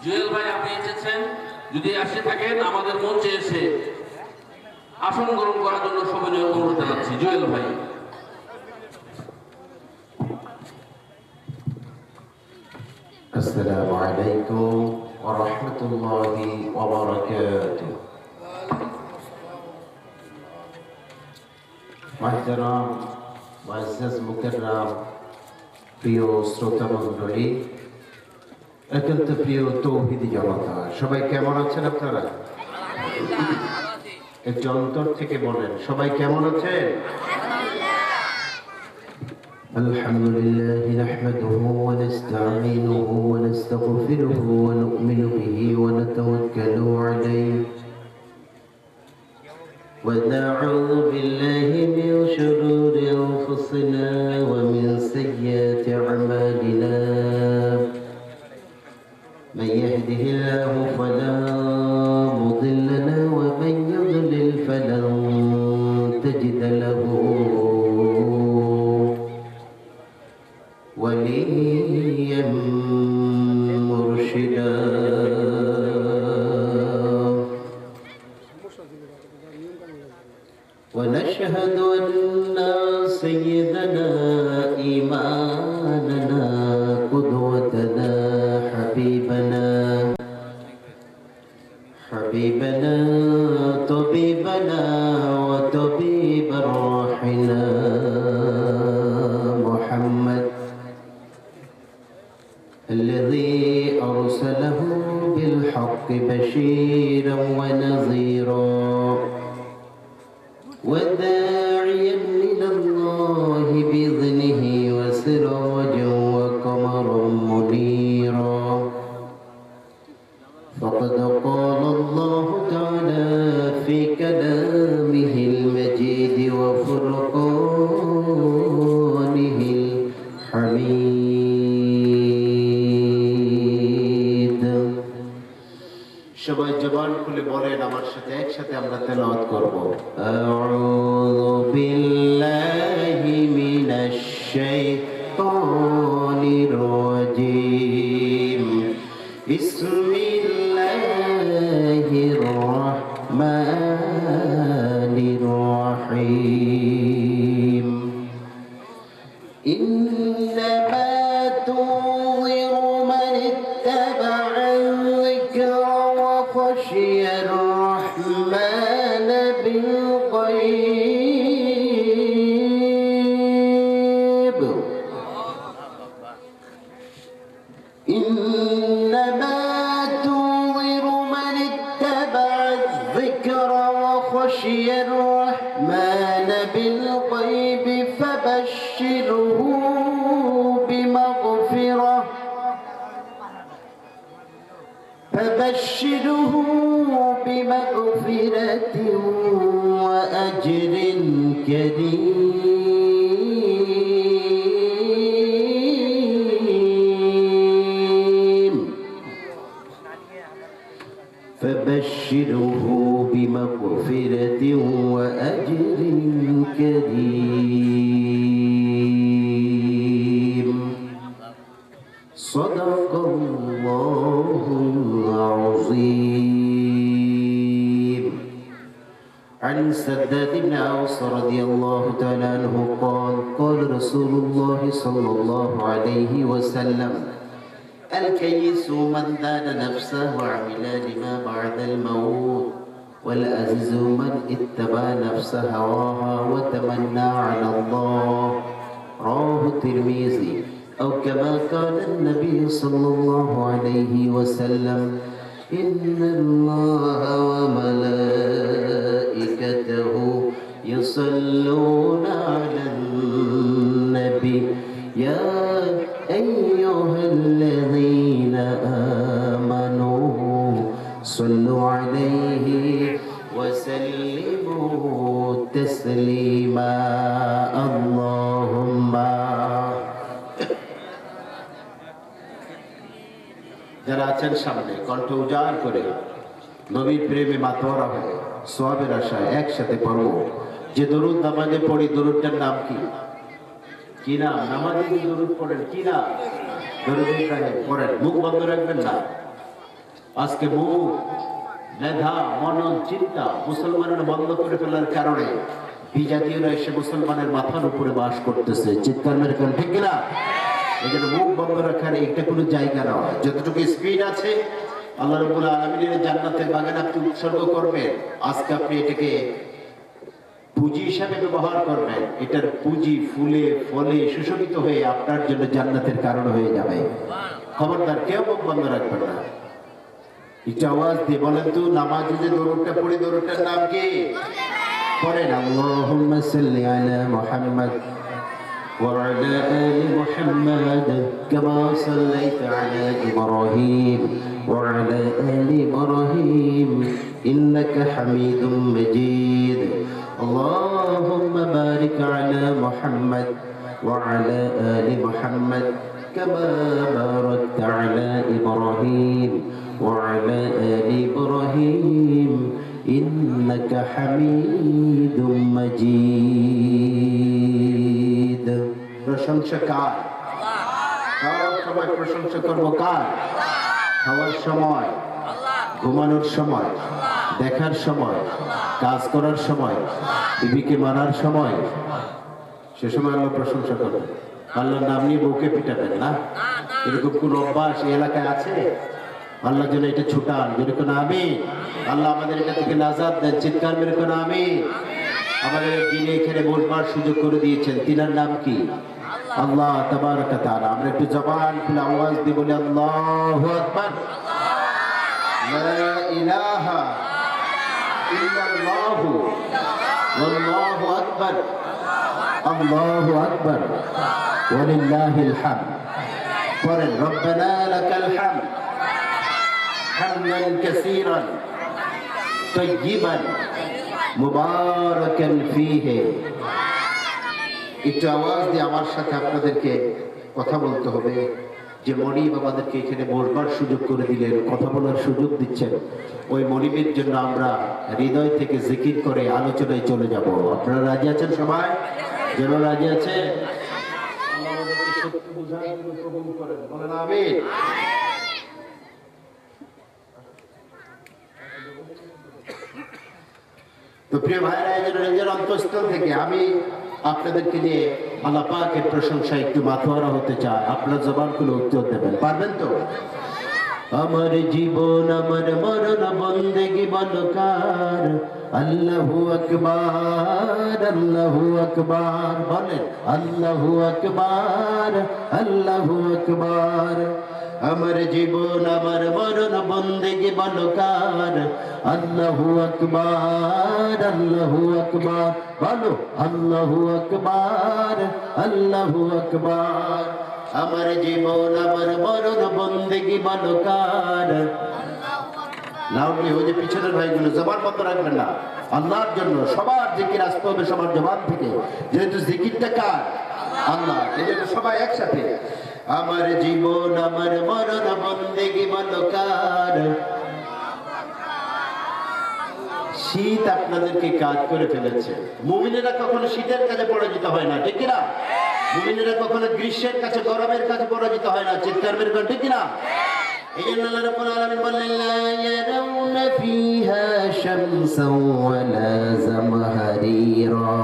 জুয়েল ভাই আপনি এসেছেন, যদি আসে থাকেন আমাদের মঞ্চে এসে আসন গ্রহণ করার জন্য সবিনয় অনুরোধ জানাচ্ছি। জুয়েল ভাই। আসসালামু আলাইকুম ওয়া রাহমাতুল্লাহি ওয়া বারাকাতুহু। মুহতারাম মুআজ্জাজ মুকাররম প্রিয় শ্রোতা মণ্ডলী, একান্ত প্রিয় তৌহিদি জনতা, সবাই কেমন আছেন আপনারা? একটু অন্তর থেকে বলেন, সবাই কেমন আছেন? الحمد لله نحمده ونستعينه ونستغفره ونؤمن به ونتوكل عليه ونعوذ بالله من شرور أنفسنا ومن سيئات أعمالنا. من يهده الله فلا مضل له ومن يضلل فلن تجد له وليا مرشدا. ونشهد أن سيدنا إمامنا قدوتنا حبيبنا طبيبنا وطبيب روحنا محمد الذي أرسله بالحق بشيرا ونذيرا وداعيا إلى الله بإذنه وسراجا وقمرا منيرا. فقد قال الله تعالى في كلامه المجيد وفرقانه الحميد. সবাই জবান খুলে বলেন আমার সাথে, একসাথে আমরা তেলাওয়াত করব। আউযু বিল্লাহি মিনাশ শাইতানির রাজীম। বিসমিল্লাহির রাহমানির রাহিম। ইন্নামা তুযিরু মান ইত্তাবা'a যিকরা ওয়া খাশিয়ার রাহমান বিল গায়ব। إنما تنذر من اتبع الذكر وخشي الرحمن بالغيب فبشره بمغفرة وأجر كريم. فبشره بمغفرة وأجر كريم. صدق الله العظيم. عن سداد بن أوس رضي الله تعالى عنه قال قال رسول الله صلى الله عليه وسلم الكيس من دان نفسه وعمل لما بعد الموت والعزيز من اتبع نفسه هواها وتمنى على الله. رواه الترمذي. أو كما قال النبي صلى الله عليه وسلم إن الله وملائكته يصلون على النبي يا أيها الذين آمنوا صلوا عليه وسلموا تسليما. اللهم যারা আছেন সামনে কণ্ঠ উজাড় করে নবীর প্রেমে মাতোয়ারা হয়ে সওয়াবের আশায় একসাথে পড়ব যে দরুদ নামাজে পড়ি। দরুদটার নাম কি? কি নাম? নামাজে কি দরুদ পড়েন কি নাম? দরুদ ইব্রাহিম পড়েন, মুখ বন্ধ রাখবেন না। আজকে মুখ, মেধা, মনন, চিন্তা মুসলমানের বন্ধ করে ফেলার কারণে বিজাতীয়রা এসে মুসলমানের মাথার উপরে বাস করতেছে। চিৎকার মেরে কোন ঠিক কিনা? এই জন্য মুখ বন্ধ রাখার একটা কোনো জায়গা নয়। যতটুকু স্পিড আছে আল্লাহ রাব্বুল আলামিনের জান্নাতের বাগান আপনি উৎসর্গ করবেন। আজকে আপনি এটাকে পুঁজি হিসাবে ব্যবহার করবেন। এটার পুঁজি ফুলে ফলে সুশোভিত হয়ে আপনার জন্য জান্নাতের কারণ হয়ে যাবে। খবরদার কেউ মুখ বন্ধ রাখবেন না। একটু আওয়াজ দিয়ে বলেন তো, নামাজে যে দরুদটা পড়ি, দরুদটার নাম কি? পড়েন আল্লাহুম্মা সাল্লি আলা মুহাম্মদ ওয়া আলা আলি মুহাম্মদ কামা সাল্লাইতা আলা ইব্রাহিম ওয়া আলা আলি ইব্রাহিম ইন্নাকা হামিদুম মাজিদ। আল্লাহুম্মা বারিক আলা মুহাম্মদ ওয়া আলা আলি মুহাম্মদ কামা বারাকতা আলা ইব্রাহিম وعلى آل إبراهيم إنك حميد مجيد। প্রশংসা কার? খাওয়ার সময় প্রশংসা করবো কার? খাওয়ার সময়, ঘুমানোর সময়, দেখার সময়, কাজ করার সময়, বিবিকে মানার সময়, সে সময় আল্লাহ প্রশংসা করবেন। আল্লাহর নাম নিয়ে বউকে পিটাবেন না, এরকম কোন অভ্যাস এই এলাকায় আছে? আল্লাহ যেন এটা ছুটান, যদি কোনো আমি আল্লাহ আমাদের এটা থেকে নাজাত দেন। চিৎকার মেরে কোনো আমি আমাদের দিনে এখানে বসবার সুযোগ করে দিয়েছেন, তিনার নাম কি? আল্লাহ তাবারক তাআলা। আমরা একটু জবান খুলে আওয়াজ দিয়ে বলি আল্লাহু আকবার। লা ইলাহা ইল্লাল্লাহু ওয়াল্লাহু আকবার। আল্লাহু আকবার ওয়া লিল্লাহিল হামদ। পড়েন রব্বানা লাকাল হামদ হামদান কাসীরান তাইয়িবান মুবারাকান ফীহি। একটু আওয়াজ দিয়ে আমার সাথে আপনাদেরকে কথা বলতে হবে যে মনিব আমাদেরকে এখানে বসবার সুযোগ করে দিলেন, কথা বলার সুযোগ দিচ্ছেন। ওই মনিবের জন্য আমরা হৃদয় থেকে জিকির করে আলোচনায় চলে যাব। আপনারা রাজি আছেন? সবাই যেন রাজি আছে? আল্লাহ আমাদেরকে সত্য বুঝার জন্য কবুল করেন, বলেন আমিন। তো প্রিয় ভাইরা, এই জন্য নিজের অন্তঃস্থল থেকে আমি আপনাদেরকে নিয়ে আল্লাহ পাকের প্রশংসা একটু মাথোয়ারা হতে চাই। আপনার জবান খুলে উত্তর দেবেন, পারবেন তো? আমার জীবন আমার মরণ বন্দেগি বলকার আল্লাহু আকবার আল্লাহু আকবার। বলেন আল্লাহু আকবার আল্লাহু আকবার। আমার জীবন আমার মরণ বন্দেগি বলকার আল্লাহু আকবার আল্লাহু আকবার। বলো আল্লাহু আকবার আল্লাহু আকবার। আমার জীবন আমার মরণ বন্দেগি বলকার। লাউডলি ওই যে পিছনের ভাইগুলো জবান বন্ধ রাখবেন না। আল্লাহর জন্য সবার জিকির আসতে হবে সবার জবান থেকে, যেহেতু জিকিরটা কার? আল্লাহ। এই জন্য সবাই একসাথে আমার জীবন আমার মরণ বন্দেগি বলকার। শীত আপনাদেরকে কাজ করে ফেলেছে। মুমিনেরা কখনো শীতের কাছে পরাজিত হয় না, ঠিক কিনা? মুমিনেরা কখনো গ্রীষ্মের কাছে গরমের কাছে পরাজিত হয় না। চিৎকার মেরে ঠিক কিনা? এই জন্য আল্লাহ রাব্বুল আলামিন বললেন লা ইয়ারাউনা ফিহা শামসান ওয়ালা জামহারিরা।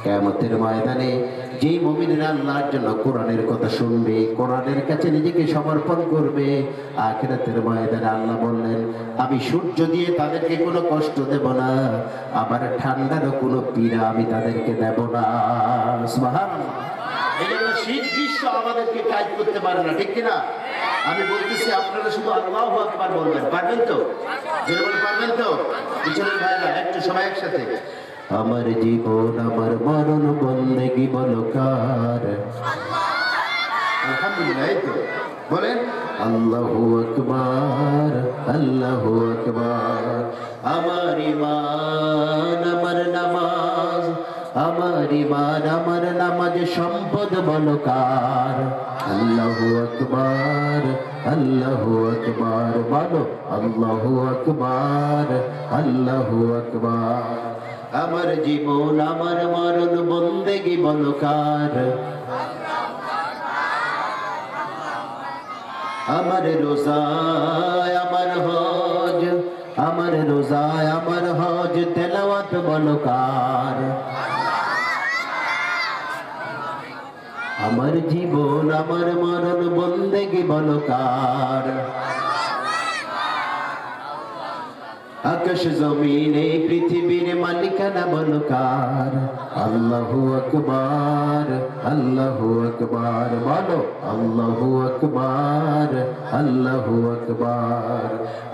কিয়ামতের ময়দানে যে মুমিনেরা আল্লাহর জন্য কোরআনের কথা শুনবে, কোরআনের কাছে নিজেকে সমর্পণ করবে, আখিরাতের ময়দানে আল্লাহ বললেন আমি সূর্য দিয়ে তাদেরকে কোনো কষ্ট দেব না, আবার ঠান্ডারও কোনো পীড়া আমি তাদেরকে দেব না। সুবহানাল্লাহ। এই জন্য শীত গ্রীষ্ম আমাদেরকে কাজ করতে পারে না, ঠিক কিনা? আমি বলতেছি আপনারা শুধু আল্লাহু আকবার বলবেন, পারবেন তো? যেরকম পারবেন তো? পিছনের ভাইরা একটু সবাই একসাথে আমার জীবন আমার মরণ বন্দেগি বলকার। আলহামদুলিল্লাহ। এই তো বলেন আল্লাহু আকবার আল্লাহু আকবার। আমার ঈমান আমার নামাজ, আমার ঈমান আমার নামাজ সম্পদ বলকার। আল্লাহু আকবার আল্লাহু আকবার। বলো আল্লাহু আকবার আল্লাহু আকবার। আমার জীবন আমার মরণ বন্দেগি বলকার। আমার রোজা আমার রোজায় আমার হজ তেলাওয়াত বলো কার, আমার জীবন আমার মরণ বন্দেগি বলো কার, আকাশ জমিন এই পৃথিবীর মালিকানা বলো কার, আল্লাহু আকবার আল্লাহু আকবার বলো, আল্লাহু আকবার আল্লাহু আকবার,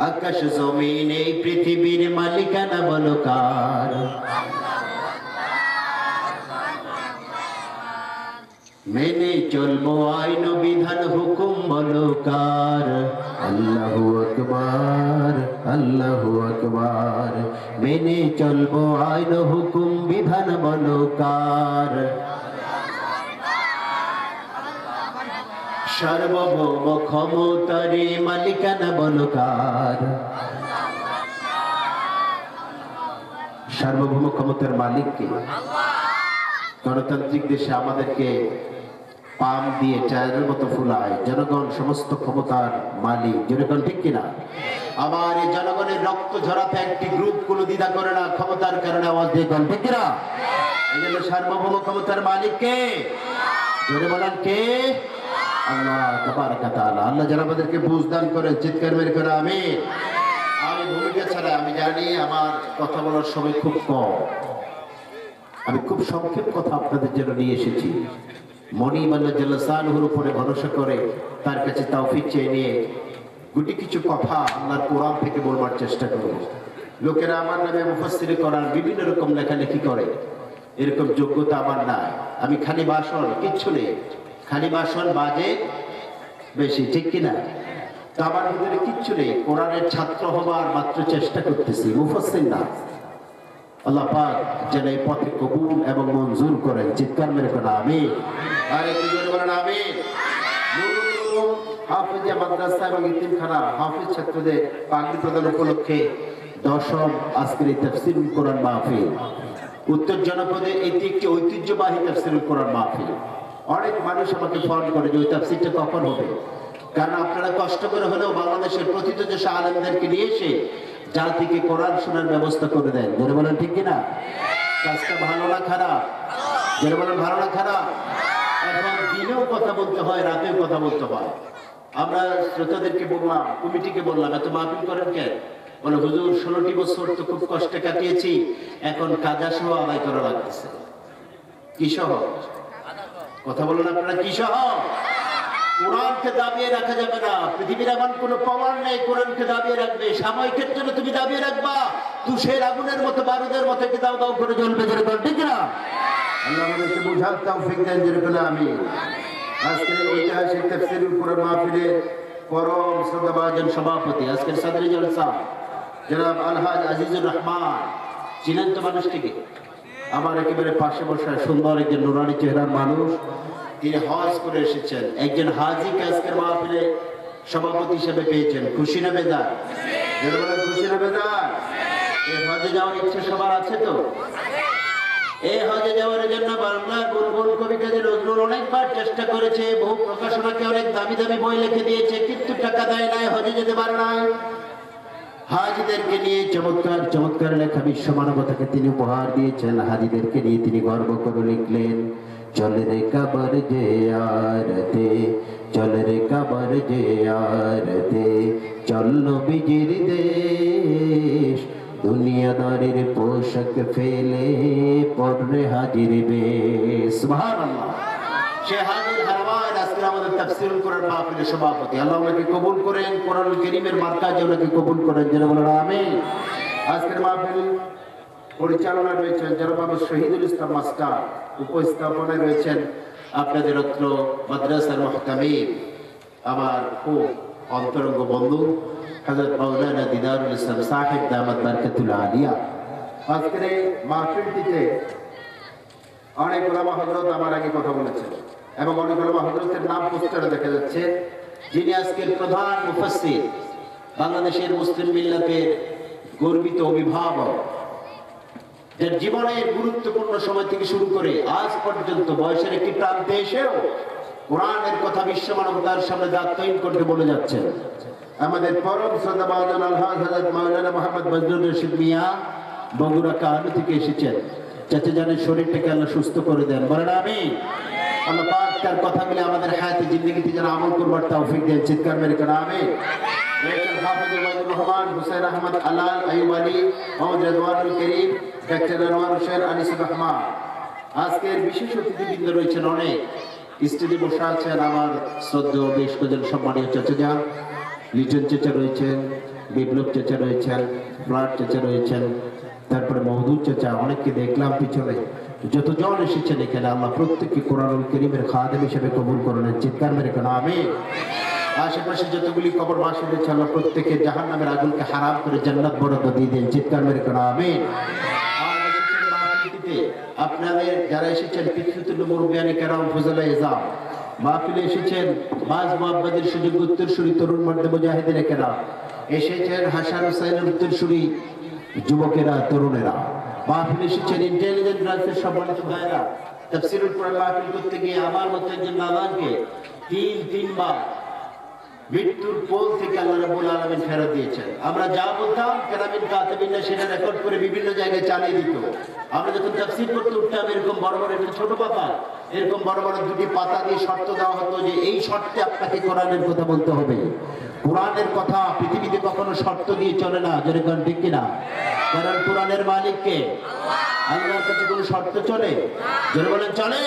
আকাশ জমিন এই পৃথিবীর মালিকানা বলো কার, মেনে চলবো আইন বিধান হুকুম বলো কার, আল্লাহু আকবার আল্লাহু আকবার, মেনে চলবো আইন হুকুম বিধান বলো কার, সার্বভৌম ক্ষমতারে মালিকানা বলো কার, সার্বভৌম ক্ষমতার মালিক কে? গণতান্ত্রিক দেশে আমাদেরকে পাম দিয়ে টায়ারের মতো ফুলায়, জনগণ সমস্ত ক্ষমতার মালিক, জনগণ ঠিক কিনা? আবার এই জনগণের রক্ত ঝরাতে একটি গ্রুপ কোনো দ্বিধা করে না, ক্ষমতার কারণে আওয়াজ দিয়ে গণ ঠিক কিনা? এই জন্য সার্বভৌম ক্ষমতার মালিক কে? জোরে বলেন কে? আল্লাহ তাবারাক ওয়া তাআলা। আল্লাহ যেন আমাদেরকে বুঝ দান করেন, চিৎকার মেরে করে আমিন। আমি ভূমিকা ছাড়া আমি জানি আমার কথা বলার সময় খুব কম, আমি খুব সংক্ষেপ কথা আপনাদের জন্য নিয়ে এসেছি। মনিব আল্লাহ জাল্লা শানুর উপরে ভরসা করে তার কাছে তৌফিক চেয়ে নিয়ে গুটি কিছু কথা আল্লাহর কোরআন থেকে বলবার চেষ্টা করব। লোকেরা আমার নামে মুফাসসির করার বিভিন্ন রকম লেখালেখি করে, এরকম যোগ্যতা আমার নাই। আমি খালি ভাষণ, কিচ্ছু নেই, খালি ভাষণ বাজে বেশি, ঠিক কিনা? তো আমার ভিতরে কিচ্ছু নেই, কোরআনের ছাত্র হবার মাত্র চেষ্টা করতেছি, মুফাসসির না। আল্লাহ পাক যেন এই পথে কবুল এবং মঞ্জুর করেন, চিৎকার মেরে কোন আমিন। আর একটু জোরে বলেন আমিন। হাফেজিয়া মাদ্রাসা এবং ইতিমখানা হাফেজ ছাত্রদের পাগড়ি প্রদান উপলক্ষে 10ম আজকের এই তাফসীরুল কোরআন মাহফিল, উত্তর জনপদে এটি একটি ঐতিহ্যবাহী তাফসীরুল কোরআন মাহফিল। অনেক মানুষ আমাকে ফোন করে যে ওই তাফসীরটা কখন হবে, কারণ আপনারা কষ্ট করে হলেও বাংলাদেশের প্রথিতযশা আলেমদেরকে নিয়ে এসে জাতিকে কোরআন শোনার ব্যবস্থা করে দেন। জোরে বলেন ঠিক কিনা? কাজটা ভালো না খারাপ? জোরে বলেন ভালো না খারাপ? এখন দিনেও কথা বলতে হয়, রাতেও কথা বলতে হয়। আমরা শ্রোতাদেরকে বললাম, কমিটিকে বললাম, এত মাহফিল করেন কেন? বলে হুজুর 16টি বছর তো খুব কষ্টে কাটিয়েছি, এখন কাজা সহ আদায় করা লাগতেছে। কি সহ? কথা বলুন আপনারা, কি সহ? কোরআনকে দাবিয়ে রাখা যাবে না। পৃথিবীর এমন কোনো পাওয়ার নেই কোরআনকে দাবিয়ে রাখবে। সাময়িকের জন্য তুমি দাবিয়ে রাখবা, তুষের আগুনের মতো বারুদের মতো কি দাও দাও করে জ্বলবে, জোরে বল ঠিক না? আল্লাহ আমাদেরকে বুঝার তৌফিক দেন, জোরে বলে আমিন। আজকের ঐতিহাসিক তাফসীরুল কোরআন মাহফিলের পরম শ্রদ্ধাভাজন সভাপতি, আজকের সাদরে জলসা জনাব আলহাজ আজিজুর রহমান, চিনেন তো মানুষটিকে? আমার একেবারে পাশে বসা সুন্দর একজন নুরানি চেহারার মানুষ, তিনি হজ করে এসেছেন। একজন হাজিকে আজকের মাহফিলে সভাপতি হিসেবে পেয়েছেন। খুশি না বেজার? খুশি না বেজার? এই হজে যাওয়ার ইচ্ছে সবার আছে তো? এই হজে যাওয়ার জন্য বাংলার বুলবুল কবি কাজী নজরুল অনেকবার চেষ্টা করেছে, বহু প্রকাশনাকে অনেক দামি দামি বই লিখে দিয়েছে, কিন্তু টাকা দেয় নাই, হজে যেতে পারে নাই। হাজিদেরকে নিয়ে চমৎকার চমৎকার লেখা বিশ্ব মানবতাকে তিনি উপহার দিয়েছেন। হাজিদেরকে নিয়ে তিনি গর্ব করে লিখলেন, চল রে কবর যে আরতে, চল রে কবর যে আরতে, চল নবীজির দেশ, দুনিয়াদারির পোশাক ফেলে পড়রে হাজির বেশ। সুবহানাল্লাহ। সে হাজির হারমান আজকে আমাদের তাফসীরুল কোরআন মাহফিলের সভাপতি। আল্লাহ ওনাকে কবুল করেন, কোরআনুল কারীমের মার্কাজে ওনাকে কবুল করেন, যেন বলেন আমিন। আজকের মাহফিল পরিচালনা রয়েছেন জনাব শহীদুল ইসলাম মাস্টার, উপস্থাপনায় রয়েছেন আপনাদের অত্র মাদ্রাসার মুহতামিম, আমার খুব অন্তরঙ্গ বন্ধু হযরত মাওলানা দিদারুল ইসলাম সাহেব দামাত বারকাতুল আলিয়া। আজকের এই মাহফিলটিতে অনেক ওলামা হযরত আমার আগে কথা বলেছেন এবং অনেক ওলামা হযরতের নাম পোস্টারে দেখা যাচ্ছে। যিনি আজকের প্রধান মুফাসসির, বাংলাদেশের মুসলিম মিল্লাতের গর্বিত অভিভাবক, যার জীবনের গুরুত্বপূর্ণ সময় থেকে শুরু করে আজ পর্যন্ত বয়সের একটি প্রান্তে এসেও কোরআনের কথা বিশ্ব মানবতার সামনে দায়িত্বহীন করতে বলে যাচ্ছেন। আমাদের পরম শ্রদ্ধা মাওলানা আলহাজ হযরত মাওলানা মোহাম্মদ বজলুর রশিদ মিয়া বগুড়া কানু থেকে এসেছেন। চাচা জানের শরীরটাকে আল্লাহ সুস্থ করে দেন, বলেন আমিন। আল্লাহ পাক তার কথাগুলি আমাদের হায়াতে জিন্দেগিতে যেন আমল করবার তৌফিক দেন, চিৎকার মেরে কেন আমিন। ডক্টর হাফিজ ওয়াহিদুর রহমান, হুসাইন আহমদ আলাল, আইয়ুব আলী, মোহাম্মদ রেদওয়ানুল করিম, ডক্টর আনোয়ার হোসেন, আনিসুর রহমান। আজকের বিশেষ অতিথিবৃন্দ রয়েছেন অনেক। স্টেজে বসে আছেন আমার শ্রদ্ধেয় বেশ কজন সম্মানীয় চাচা, লিটন চাচা রয়েছেন, বিপ্লব চাচা রয়েছেন, ফ্লাট চাচা রয়েছেন, তারপরে মহদুদ চাচা, অনেককে দেখলাম পিছনে। যতজন এসেছেন এখানে আল্লাহ প্রত্যেককে কোরআনুল কারীমের খাদেম হিসেবে কবুল করেন, চিৎকার মেরে কেন আমিন। আশেপাশে যতগুলি কবরবাসী রয়েছে আল্লাহ প্রত্যেকে জাহান্নামের আগুনকে হারাম করে জান্নাত বরাদ্দ দিয়ে দেন, চিৎকার মেরে কেন আমিন। আপনাদের যারা এসেছেন পিতৃতুল্য মুরব্বিয়ানি কেরাম ফজলা ইজাম, মাহফিলে এসেছেন মাঝ মুহাব্বতের সুযোগ্য উত্তরসূরি তরুণ মর্দে মুজাহিদিন কেরাম, এসেছেন হাসান হুসাইনের উত্তরসূরি যুবকেরা তরুণেরা, মাহফিলে এসেছেন ইন্টেলিজেন্ট ব্রাঞ্চের সম্মানিত ভাইরা। তাফসীরুল কোরআন মাহফিল করতে গিয়ে আমার মতো একজন নাদানকে তিনবার মৃত্যুর কোল থেকে আল্লাহ রাব্বুল আলামিন ফেরত দিয়েছেন। আমরা যা বলতাম কেরামিন কাতিবিনরা সেটা রেকর্ড করে বিভিন্ন জায়গায় চালিয়ে দিত। আমরা যখন তাফসীর করতে উঠতাম এরকম বড় বড় একটা ছোট পাতা, এরকম বড় বড় দুটি পাতা দিয়ে শর্ত দেওয়া হতো যে এই শর্তে আপনাকে কোরআনের কথা বলতে হবে। কোরআনের কথা পৃথিবীতে কখনো শর্ত দিয়ে চলে না, জোরে কোন ঠিক কিনা? কারণ কোরআনের মালিককে আল্লাহর কাছে কোনো শর্ত চলে? জোরে বলেন চলে?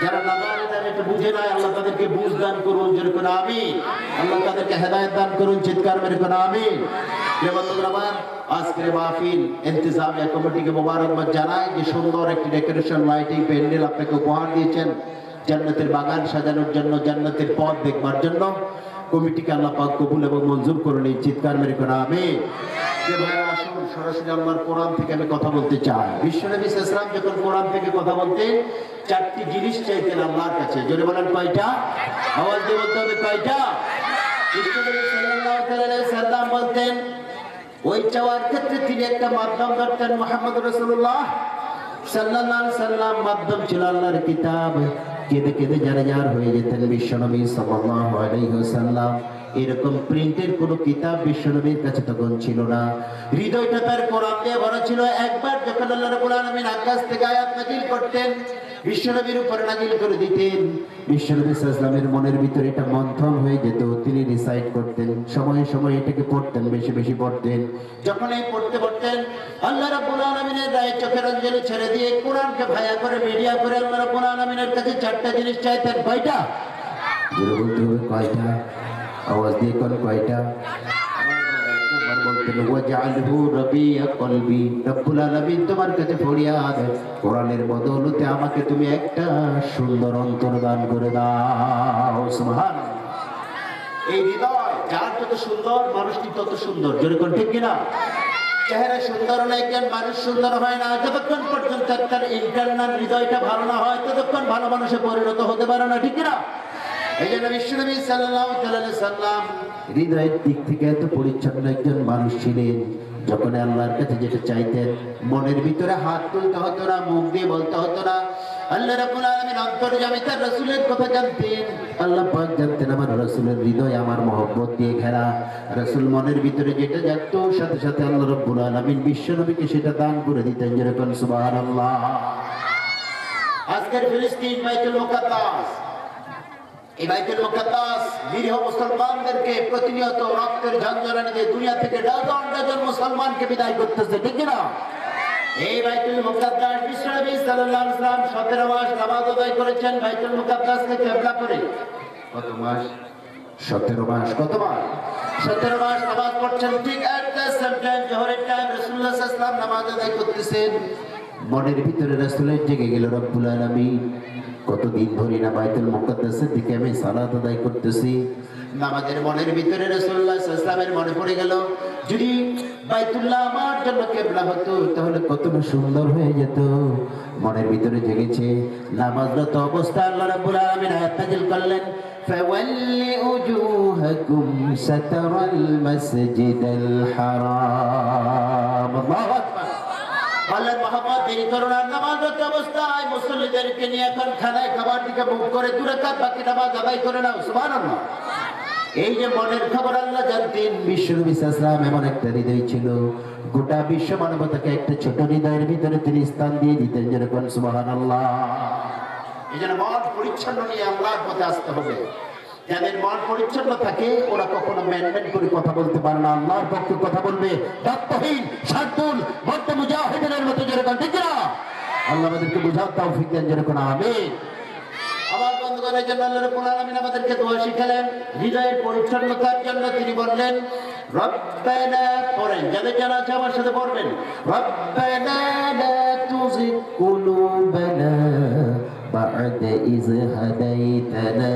যারা নাদান এটা বুঝে নাই আল্লাহ তাদেরকে বুঝ দান করুন, জোরে কোন আমিন। আল্লাহ তাদেরকে হেদায়েত দান করুন, চিৎকার মেরে কোন আমিন। প্রিয় বন্ধুরা আমার, আজকের মাহফিল ইন্তেজামিয়া কমিটিকে মোবারকবাদ জানাই যে সুন্দর একটি ডেকোরেশন লাইটিং প্যান্ডেল আপনাকে উপহার দিয়েছেন জান্নাতের বাগান সাজানোর জন্য, জান্নাতের পথ দেখবার জন্য। কমিটিকে আল্লাহ পাক কবুল এবং মঞ্জুর করুন, চিৎকার মেরে কোন আমিন। যে ভাইরা আসুন, সরাসরি আল্লাহর কোরআন থেকে আমি কথা বলতে চাই। বিশ্বনবী সাল্লাল্লাহু আলাইহি ওয়াসাল্লাম যখন কোরআন থেকে কথা বলতেন চারটি জিনিস চাইতেন আল্লাহর কাছে, জোরে বলেন কয়টা? আওয়াজ দিয়ে বলতে হবে কয়টা? বিশ্বনবী সাল্লাল্লাহু আলাইহি ওয়াসাল্লাম বলতেন ওই চাওয়ার ক্ষেত্রে তিনি একটা মাধ্যম ধরতেন, মুহাম্মদ রাসূলুল্লাহ সাল্লাল্লাহু আলাইহি ওয়াসাল্লাম মাধ্যম ছিল আল্লাহর কিতাব। কেঁদে কেঁদে যারা যার হয়ে যেতেন বিশ্বনবী সাল্লাল্লাহু আলাইহি ওয়াসাল্লাম। এরকম প্রিন্টের কোন কিতাব বিশ্বনবীর কাছে তখন ছিল না। হৃদয়টা তার কোরআন দিয়ে ভরা ছিল। একবার যখন আল্লাহ রাব্বুল আলামিন আকাশ থেকে আয়াত নাযিল করতেন, বিশ্বনবীর উপরে নাযিল করে দিতেন, বিশ্বনবী সাল্লাল্লাহু আলাইহি ওয়াসাল্লামের মনের ভিতরে এটা মন্থন হয়ে যেত। তিনি রিসাইট করতেন, সময়ে সময়ে এটাকে পড়তেন, বেশি বেশি পড়তেন। যখন এই পড়তে পড়তেন আল্লাহ রাব্বুল আলামিনের রায়ে চোখের অঞ্জলি ছেড়ে দিয়ে কোরআনকে ভায়া করে মিডিয়া করে আল্লাহ রাব্বুল আলামিনের কাছে চারটা জিনিস চাইতেন। কয়টা? জোরে বলতে হবে কয়টা? আওয়াজ দিয়ে কোন কয়টা? বলতেন ওয়াজআলহু রাবিয়া কলবি, রব্বুল আলামিন তোমার কাছে ফরিয়াদ, কোরআনের বদৌলতে আমাকে তুমি একটা সুন্দর অন্তর দান করে দাও। সুবহানাল্লাহ। এই হৃদয় যার যত সুন্দর মানুষটি তত সুন্দর, জোরে কোন ঠিক কিনা? চেহারা সুন্দর হলে একজন মানুষ সুন্দর হয় না। যতক্ষণ পর্যন্ত তার ইন্টারনাল হৃদয়টা ভালো না হয় ততক্ষণ ভালো মানুষে পরিণত হতে পারে না, ঠিক কিনা? এই জন্য বিশ্বনবী সাল্লাল্লাহু আলাইহি ওয়াসাল্লাম হৃদয়ের দিক থেকে এত পরিচ্ছন্ন একজন মানুষ ছিলেন। যখন আল্লাহর কাছে যেটা চাইতেন মনের ভিতরে হাত তুলতে হতো না, মুখ দিয়ে বলতে হতো না। আল্লাহ রাব্বুল আলামিন অন্তর্যামী তার রাসূলের কথা জানতেন। আল্লাহ পাক জানতেন আমার রাসূলের হৃদয় আমার মহব্বত দিয়ে ঘেরা। রাসূল মনের ভিতরে যেটা জানত সাথে সাথে আল্লাহ রাব্বুল আলামিন বিশ্বনবীকে সেটা দান করে দিতেন, যেরকম সুবহানাল্লাহ। আজকের ফিলিস্তিন বাইতুল মুকাদ্দাস, এই বাইতুল মুকাদ্দাস নিরীহ মুসলমানদেরকে প্রতিনিয়ত রক্তের ঝঞ্ঝানি দিয়ে দুনিয়া থেকে ডজন ডজন মুসলমানকে বিদায় করতেছে, ঠিক না? এই বাইতুল মুকাদ্দাস বিশ্বনবী সাল্লাল্লাহু আলাইহি ওয়াসাল্লাম 17 মাস নামাজ আদায় করেছেন বাইতুল মুকাদ্দাসকে কিবলা করে। কত মাস? 17 মাস। কত মাস? 17 মাস নামাজ পড়ছেন। ঠিক এট দ্য সেম টাইম জোহরের টাইম রাসূলুল্লাহ সাল্লাল্লাহু আলাইহি ওয়াসাল্লাম নামাজ আদায় করতেছেন। মনের ভিতরে রাসূলের জেগে গেল রব্বুল আলামিন কতদিন ধরে না বাইতুল মুকাদ্দাসের দিকে আমি সালাত আদায় করতেছি। নামাজের মনের ভিতরে রাসূলুল্লাহ সাল্লাল্লাহু আলাইহি ওয়াসাল্লামের মনে পড়ে গেল যদি বাইতুল্লাহ আমার জন্য কিবলা হতো তাহলে কতটা সুন্দর হয়ে যেত। মনের ভিতরে জেগেছে। নামাজরত অবস্থায় আল্লাহ রাব্বুল আলামিন আয়াত নাযিল করলেন, ফাওয়াল্লি উজুহাকুম সাতারাল মাসজিদাল হারাম। আল্লাহু আকবার। বললেন মোহাম্মদ দেরি করো না, নামাজরত অবস্থায় মুসল্লিদেরকে নিয়ে এখন খানায় খাবার দিকে মুখ করে 2 রাকাত বাকি নামাজ আদায় করে নাও। সুবহানাল্লাহ। এই যে মনের খবর আল্লাহ জানতেন। বিশ্বনবী সাল্লাল্লাহু আলাইহি ওয়াসাল্লাম এমন একটা হৃদয় ছিল, গোটা বিশ্ব মানবতাকে একটা ছোট হৃদয়ের ভিতরে তিনি স্থান দিয়ে দিতেন, যেরকম সুবহানাল্লাহ। এই জন্য মন পরিচ্ছন্ন নিয়ে আল্লাহর পথে আসতে হবে। যাদের মন পরিচ্ছন্ন থাকে ওরা কখনো ম্যানম্যান করে কথা বলতে পারে না, আল্লাহর পক্ষে কথা বলবে, দায়িত্বহীন শার্দুল বদ্ধ মুজাহিদের মতো, যেরকম ঠিক না। আল্লাহ আমাদেরকে বুঝার তৌফিক দেন, যেরকম আমিন। আমার বন্ধুগণের জন্য আল্লাহ রাব্বুল আলামিন আমাদেরকে দোয়া শিখালেন হৃদয়ের পরিচ্ছন্নতার জন্য। তিনি বললেন রব্বানা, পড়েন যাদের জানা আছে আমার সাথে পড়বেন, রব্বানা লা তুযিগ কুলুবানা বা'দা ইয হাদাইতানা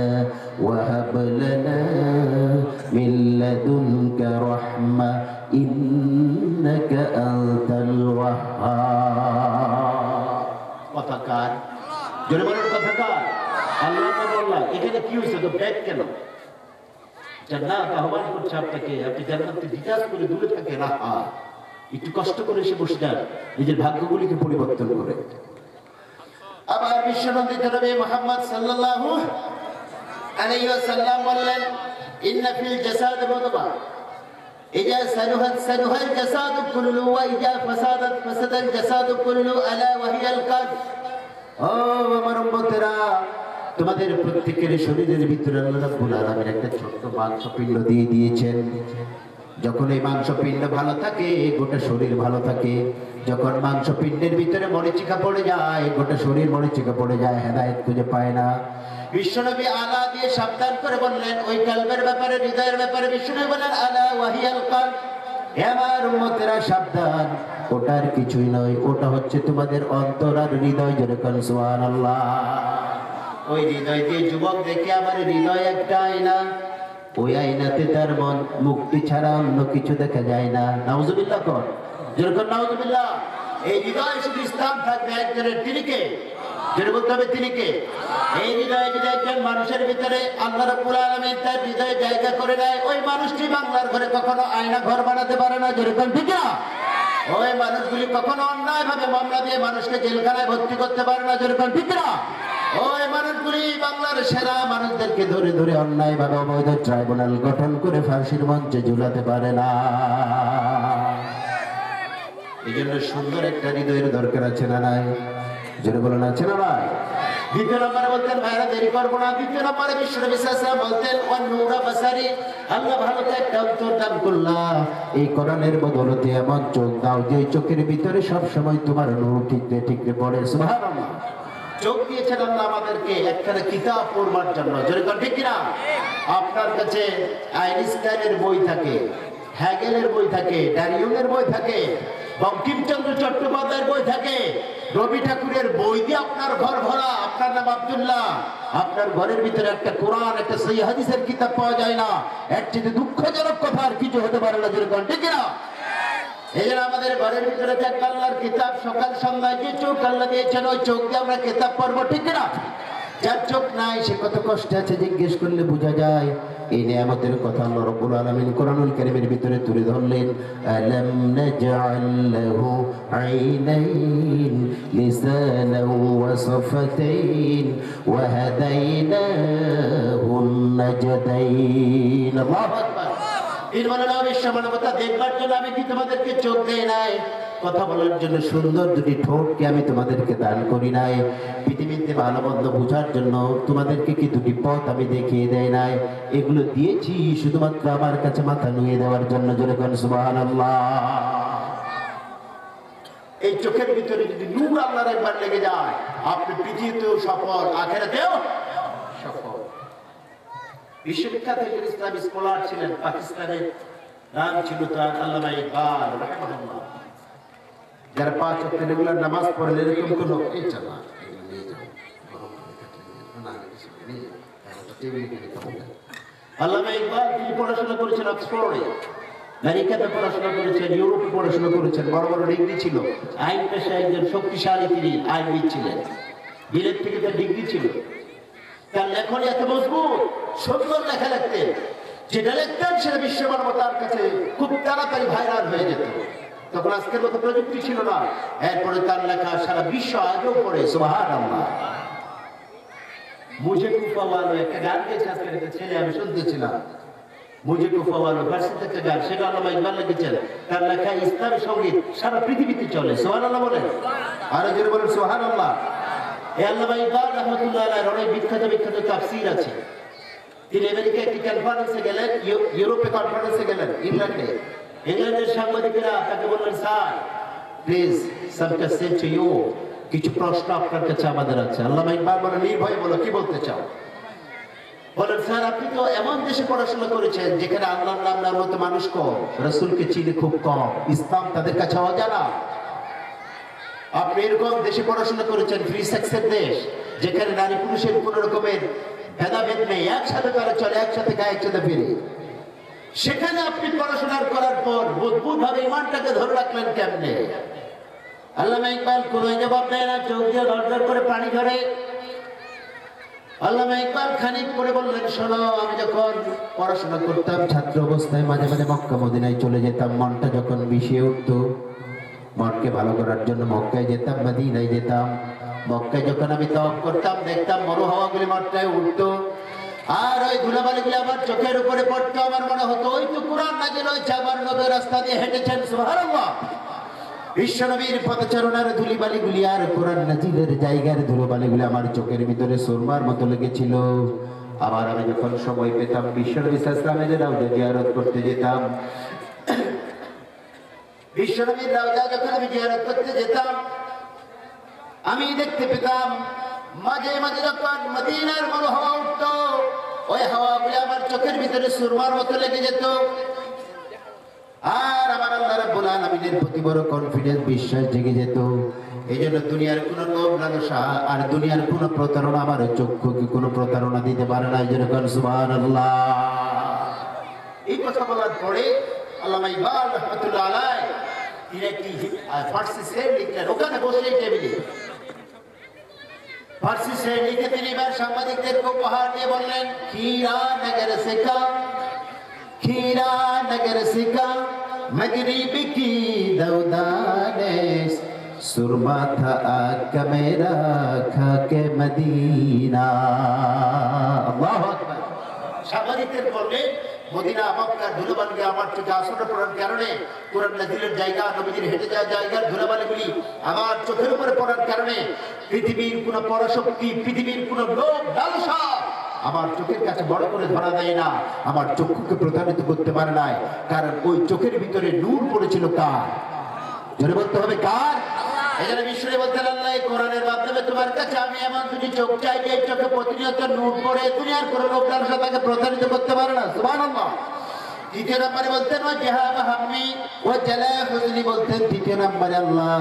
ওয়া হাব লানা মিন লাদুনকা রাহমা ইন্নাকা আনতাল ওয়াহ্হাব। কথাকার জোরে বলুন, কথাকার আল্লাহ না বললাম। এখানে কি হয়েছে তো ব্যাগ কেন? জান্নাত আহ্বান করছে আপনাকে, আপনি জান্নাত থেকে ডিটাচ করে দূরে থাকেন না, একটু কষ্ট করে এসে বসে যান, নিজের ভাগ্যগুলিকে পরিবর্তন করে। আবার বিশ্বনবী জনাবে মুহাম্মদ সাল্লাল্লাহু আলাইহি ওয়াসাল্লাম বললেন ইন্না ফিল জাসাদ মুদগা ইজা সালুহাল জাসাদ কুল্লু ওয়া ইজা ফাসাদাল জাসাদ কুল্লু আলা ওয়া হিয়াল কলব। ও আমার উম্মতেরা, তোমাদের প্রত্যেকের শরীরের ভিতরে আল্লাহ রাব্বুল আলামিন একটা ছোট্ট মাংসপিণ্ড দিয়ে দিয়েছেন। যখন এই মাংসপিণ্ড ভালো থাকে গোটা শরীর ভালো থাকে। যখন মাংসপিণ্ডের ভিতরে মরিচিকা পড়ে যায় গোটা শরীর মরিচিকা পড়ে যায়, হেদায়েত খুঁজে পায় না। বিশ্বনবী আলা দিয়ে সাবধান করে বললেন ওই কলবের ব্যাপারে, হৃদয়ের ব্যাপারে। বিশ্বনবী বললেন আলা ওয়াহিয়াল কলব, হে আমার উম্মতেরা সাবধান, ওটার কিছুই নয়, ওটা হচ্ছে তোমাদের অন্তর আর হৃদয়, যেরকম সুবহানাল্লাহ। ওই হৃদয় দিয়ে যুবক দেখে আমার হৃদয় একটা আয়না, ওই আয়নাতে তার মন মুক্তি ছাড়া অন্য কিছু দেখা যায় না। নাউজুবিল্লাহ কর, যেরকম নাউজুবিল্লাহ। এই হৃদয় শুধু ইসলাম থাকবে একজনের, তিনি কে? যেটা বলতে হবে তিনি কে? এই হৃদয়ে যদি একজন মানুষের ভিতরে আল্লাহ রাব্বুল আলামিন তার হৃদয়ে জায়গা করে নেয়, ওই মানুষটি বাংলার ঘরে কখনো আয়না ঘর বানাতে পারে না, যেরকম ঠিক না। ওই মানুষগুলি কখনো অন্যায় ভাবে মামলা দিয়ে মানুষকে জেলখানায় ভর্তি করতে পারে না, যেরকম ঠিক না। ওই মানুষগুলি বাংলার সেরা মানুষদেরকে ধরে ধরে অন্যায় ভাবে অবৈধ ট্রাইব্যুনাল গঠন করে ফাঁসির মঞ্চে ঝুলাতে পারে না। এই জন্য সুন্দর একটা হৃদয়ের দরকার আছে না নাই? যেটা বলেন আছে না ভাই? দ্বিতীয় নম্বরে বলতেন, ভাইরা দেরি করবো না, দ্বিতীয় নম্বরে বিশ্বনবী সাল্লাল্লাহু আলাইহি ওয়াসাল্লাম বলতেন ওয়ান্নুরা বাসারি, আল্লাহ ভালো একটা অন্তর দান করলাম, এই কোরআনের বদৌলতে এমন চোখ দাও যে চোখের ভিতরে সব সময় তোমার নূর ঠিকরে ঠিকরে পড়ে। সুবহানাল্লাহ। চোখ দিয়েছেন আল্লাহ আমাদেরকে একখানা কিতাব পড়বার জন্য, যেরকম ঠিক কিনা। আপনার কাছে আইনস্টাইনের বই থাকে, হ্যাগেলের বই থাকে, ডারিউনের বই থাকে, বঙ্কিমচন্দ্র চট্টোপাধ্যায়ের বই থাকে, রবি ঠাকুরের বই দিয়ে আপনার ঘর ভরা। আপনার নাম আব্দুল্লাহ, আপনার ঘরের ভিতরে একটা কোরআন, একটা সহিহ হাদিসের কিতাব পাওয়া যায় না। এর চেয়ে দুঃখজনক কথা আর কিছু হতে পারে না, যেরকম ঠিক না। এই জন্য আমাদের ঘরের ভিতরে থাকবে আল্লাহর কিতাব। সকাল সন্ধ্যায় যে চোখ আল্লাহ দিয়েছেন ওই চোখ দিয়ে আমরা কিতাব পড়বো, ঠিক না। যার চোখ নাই সে কত কষ্টে আছে জিজ্ঞেস করলে বোঝা যায়। এই নিয়ামতের কথা আল্লাহ রাব্বুল আলামিন কোরআনুল কারীমের ভিতরে তুলে ধরলেন। আলাম নাজআল লাহু আইনাইন লিসানান ওয়া সাফাতাইন ওয়া হাদাইনাহুন নাজদাইন। আল্লাহু আকবার। এর মানে বিশ্ব মানবতা দেখবার জন্য আমি কি তোমাদেরকে চোখ দেই নাই? কথা বলার জন্য সুন্দর দুটি ঠোঁটকে আমি তোমাদেরকে দান করি নাই? পৃথিবীতে ভালো মন্দ বোঝার জন্য তোমাদেরকে কি দুটি পথ আমি দেখিয়ে দেয় নাই? এগুলো দিয়েছি শুধুমাত্র আমার কাছে মাথা নুয়ে দেওয়ার জন্য, যেরকম সুবহানাল্লাহ। এই চোখের ভিতরে যদি নূর আল্লাহর একবার লেগে যায়, আপনি পৃথিবীতেও সফল, আখিরাতেও সফল। বিশ্ববিখ্যাত একজন ইসলামী স্কলার ছিলেন পাকিস্তানের, নাম ছিল তার আল্লামা ইকবাল রাহিমাহুল্লাহ। যারা 5 ওয়াক্ত রেগুলার নামাজ পড়েন এরকম কোনো আল্লামা ইকবাল তিনি পড়াশোনা করেছেন অক্সফোর্ডে, আমেরিকাতে পড়াশোনা করেছেন, ইউরোপে পড়াশোনা করেছেন, বড় বড় ডিগ্রি ছিল। আইন পেশায় একজন শক্তিশালী তিনি আইনবিদ ছিলেন, বিলেত থেকে তার ডিগ্রি ছিল। তার লেখনী এত মজবুত, সুন্দর লেখা লিখতেন, যেটা লিখতেন সেটা বিশ্ব মানবতার কাছে খুব তাড়াতাড়ি ভাইরাল হয়ে যেত। তখন আজকের মতো প্রযুক্তি ছিল না। এরপরে তার লেখা সারা বিশ্ব আজও পড়ে, সুবহানাল্লাহ। মুঝে কুফাওয়ালো একটা গান গেছে আজকের একটা ছেলে, আমি শুনতেছিলাম। মুঝে কুফাওয়ালো ফার্সি থেকে গান, সেটা আল্লামা ইকবাল লিখেছেন। তার লেখা ইসলামী সঙ্গীত সারা পৃথিবীতে চলে, সুবহানাল্লাহ বলেন। আরো জোরে বলেন সুবহানাল্লাহ। এই আল্লামা ইকবাল রাহমাতুল্লাহ আলাইহির অনেক বিখ্যাত বিখ্যাত তাফসীর আছে। তিনি আমেরিকায় একটি কনফারেন্সে গেলেন, ইউরোপে কনফারেন্সে গেলেন, ইংল্যান্ডে। ইংল্যান্ডের সাংবাদিকেরা তাকে বললেন, sir please some question to you, কিছু প্রশ্ন আপনার কাছে আমাদের আছে। আল্লামা ইকবাল বলেন, নির্ভয় বলো, কি বলতে চাও? বলেন, স্যার আপনি তো এমন দেশে পড়াশোনা করেছেন যেখানে আল্লাহর নাম নেওয়ার মতো মানুষ কম, রাসূলকে চিনে খুব কম, ইসলাম তাদের কাছে অজানা। আপনি এরকম দেশে পড়াশোনা করেছেন, ফ্রি সেক্সের দেশ, যেখানে নারী পুরুষের কোন রকমের ভেদাভেদ নেই, একসাথে তারা চলে, একসাথে গায়ে, একসাথে ফিরে। সেখানে আপনি পড়াশোনা করার পর মজবুত ভাবে ইমানটাকে ধরে রাখলেন কেমনে? আল্লামা ইকবাল কোন জবাব দেয় না, চোখ দিয়ে ধরধর করে পানি ধরে। আল্লামা ইকবাল খানিক পরে বললেন, শোনো, আমি যখন পড়াশোনা করতাম ছাত্র অবস্থায় মাঝে মাঝে মক্কা মদিনায় চলে যেতাম, মনটা যখন বিষিয়ে উঠতো, মনকে ভালো করার জন্য মক্কায় যেতাম, মদিনায় যেতাম। মক্কায় যখন আমি তওয়াফ করতাম, দেখতাম মরুহাওয়াগুলি মক্কায় উঠতো, আর ওই ধুলাবালিগুলি আমার চোখের উপরে পড়তো। আমার মনে হতো ওই তো কোরআন নাযিল হয়েছে, আমার নবী রাস্তা দিয়ে হেঁটেছেন, সুবহানাল্লাহ। বিশ্বনবীর পদচারণার ধুলিবালিগুলি আর কোরআন নাযিলের জায়গার ধুলোবালিগুলি আমার চোখের ভিতরে সুরমার মতো লেগেছিল। আবার আমি যখন সময় পেতাম বিশ্বনবী সাল্লাল্লাহু আলাইহি ওয়াসাল্লামের রওজা জিয়ারত করতে যেতাম। বিশ্বনবীর রওজা যখন আমি জিয়ারত করতে যেতাম, আমি দেখতে পেতাম মাঝে মাঝে যখন মদিনার মরু হাওয়া উঠতো, ওই হাওয়াগুলি আমার চোখের ভিতরে সুরমার মতো লেগে যেত। আর আমার আল্লাহ রাব্বুল আলামিনের প্রতি বড় কনফিডেন্স, বিশ্বাস জেগে যেত। এই জন্য দুনিয়ার কোনো লোভ লালসা আর দুনিয়ার কোনো প্রতারণা আমার চক্ষুকে কোনো প্রতারণা দিতে পারে না। এই জন্য কোন সুবহানাল্লাহ। এই কথা বলার পরে আল্লামা ইকবাল রাহমাতুল্লাহ আলাইহি তিনি একটি ফার্সি শের লিখলেন, ওখানে বসে টেবিলে ফার্সি শের লিখে তিনি এবার সাংবাদিকদেরকে উপহার দিয়ে বললেন, খীরা নগর সিকা, खीरा नगर सिका मगरिब की दौदानेस, सुरमा था आका मेरा खाके मदीना। আল্লাহু আকবার। সাংবাদিকদের বললেন, মদিনা মক্কার ধুলোবালি আমার চোখে আসরে পড়ার কারণে, কোরআন নাযিলের জায়গা, নবীজির হেঁটে যাওয়ার জায়গার ধুলোবালিগুলি আমার চোখের উপরে পড়ার কারণে পৃথিবীর কোন পরাশক্তি, পৃথিবীর কোন লোভ লালসা আমার চোখের কাছে বড় করে ধরা দেয় না, আমার চক্ষুকে প্রতারিত করতে পারে নাই। কারণ ওই চোখের ভিতরে নূর পড়েছিল কার? জোরে বলতে হবে কার? এখানে বিষ্ণু বলতেন, আল্লাহ কোরআনের মাধ্যমে তোমার কাছে আমি এমন দুটি চোখ চাই যে চোখে প্রতিনিয়ত নূর পড়ে, দুনিয়ার কোনো লোক লালসা তাকে প্রতারিত করতে পারে না, সুবহানাল্লাহ। দ্বিতীয় নম্বরে বলতেন, ও জাহাব হাম্মি ও জালা হুজনি, বলতেন তৃতীয় নম্বরে, আল্লাহ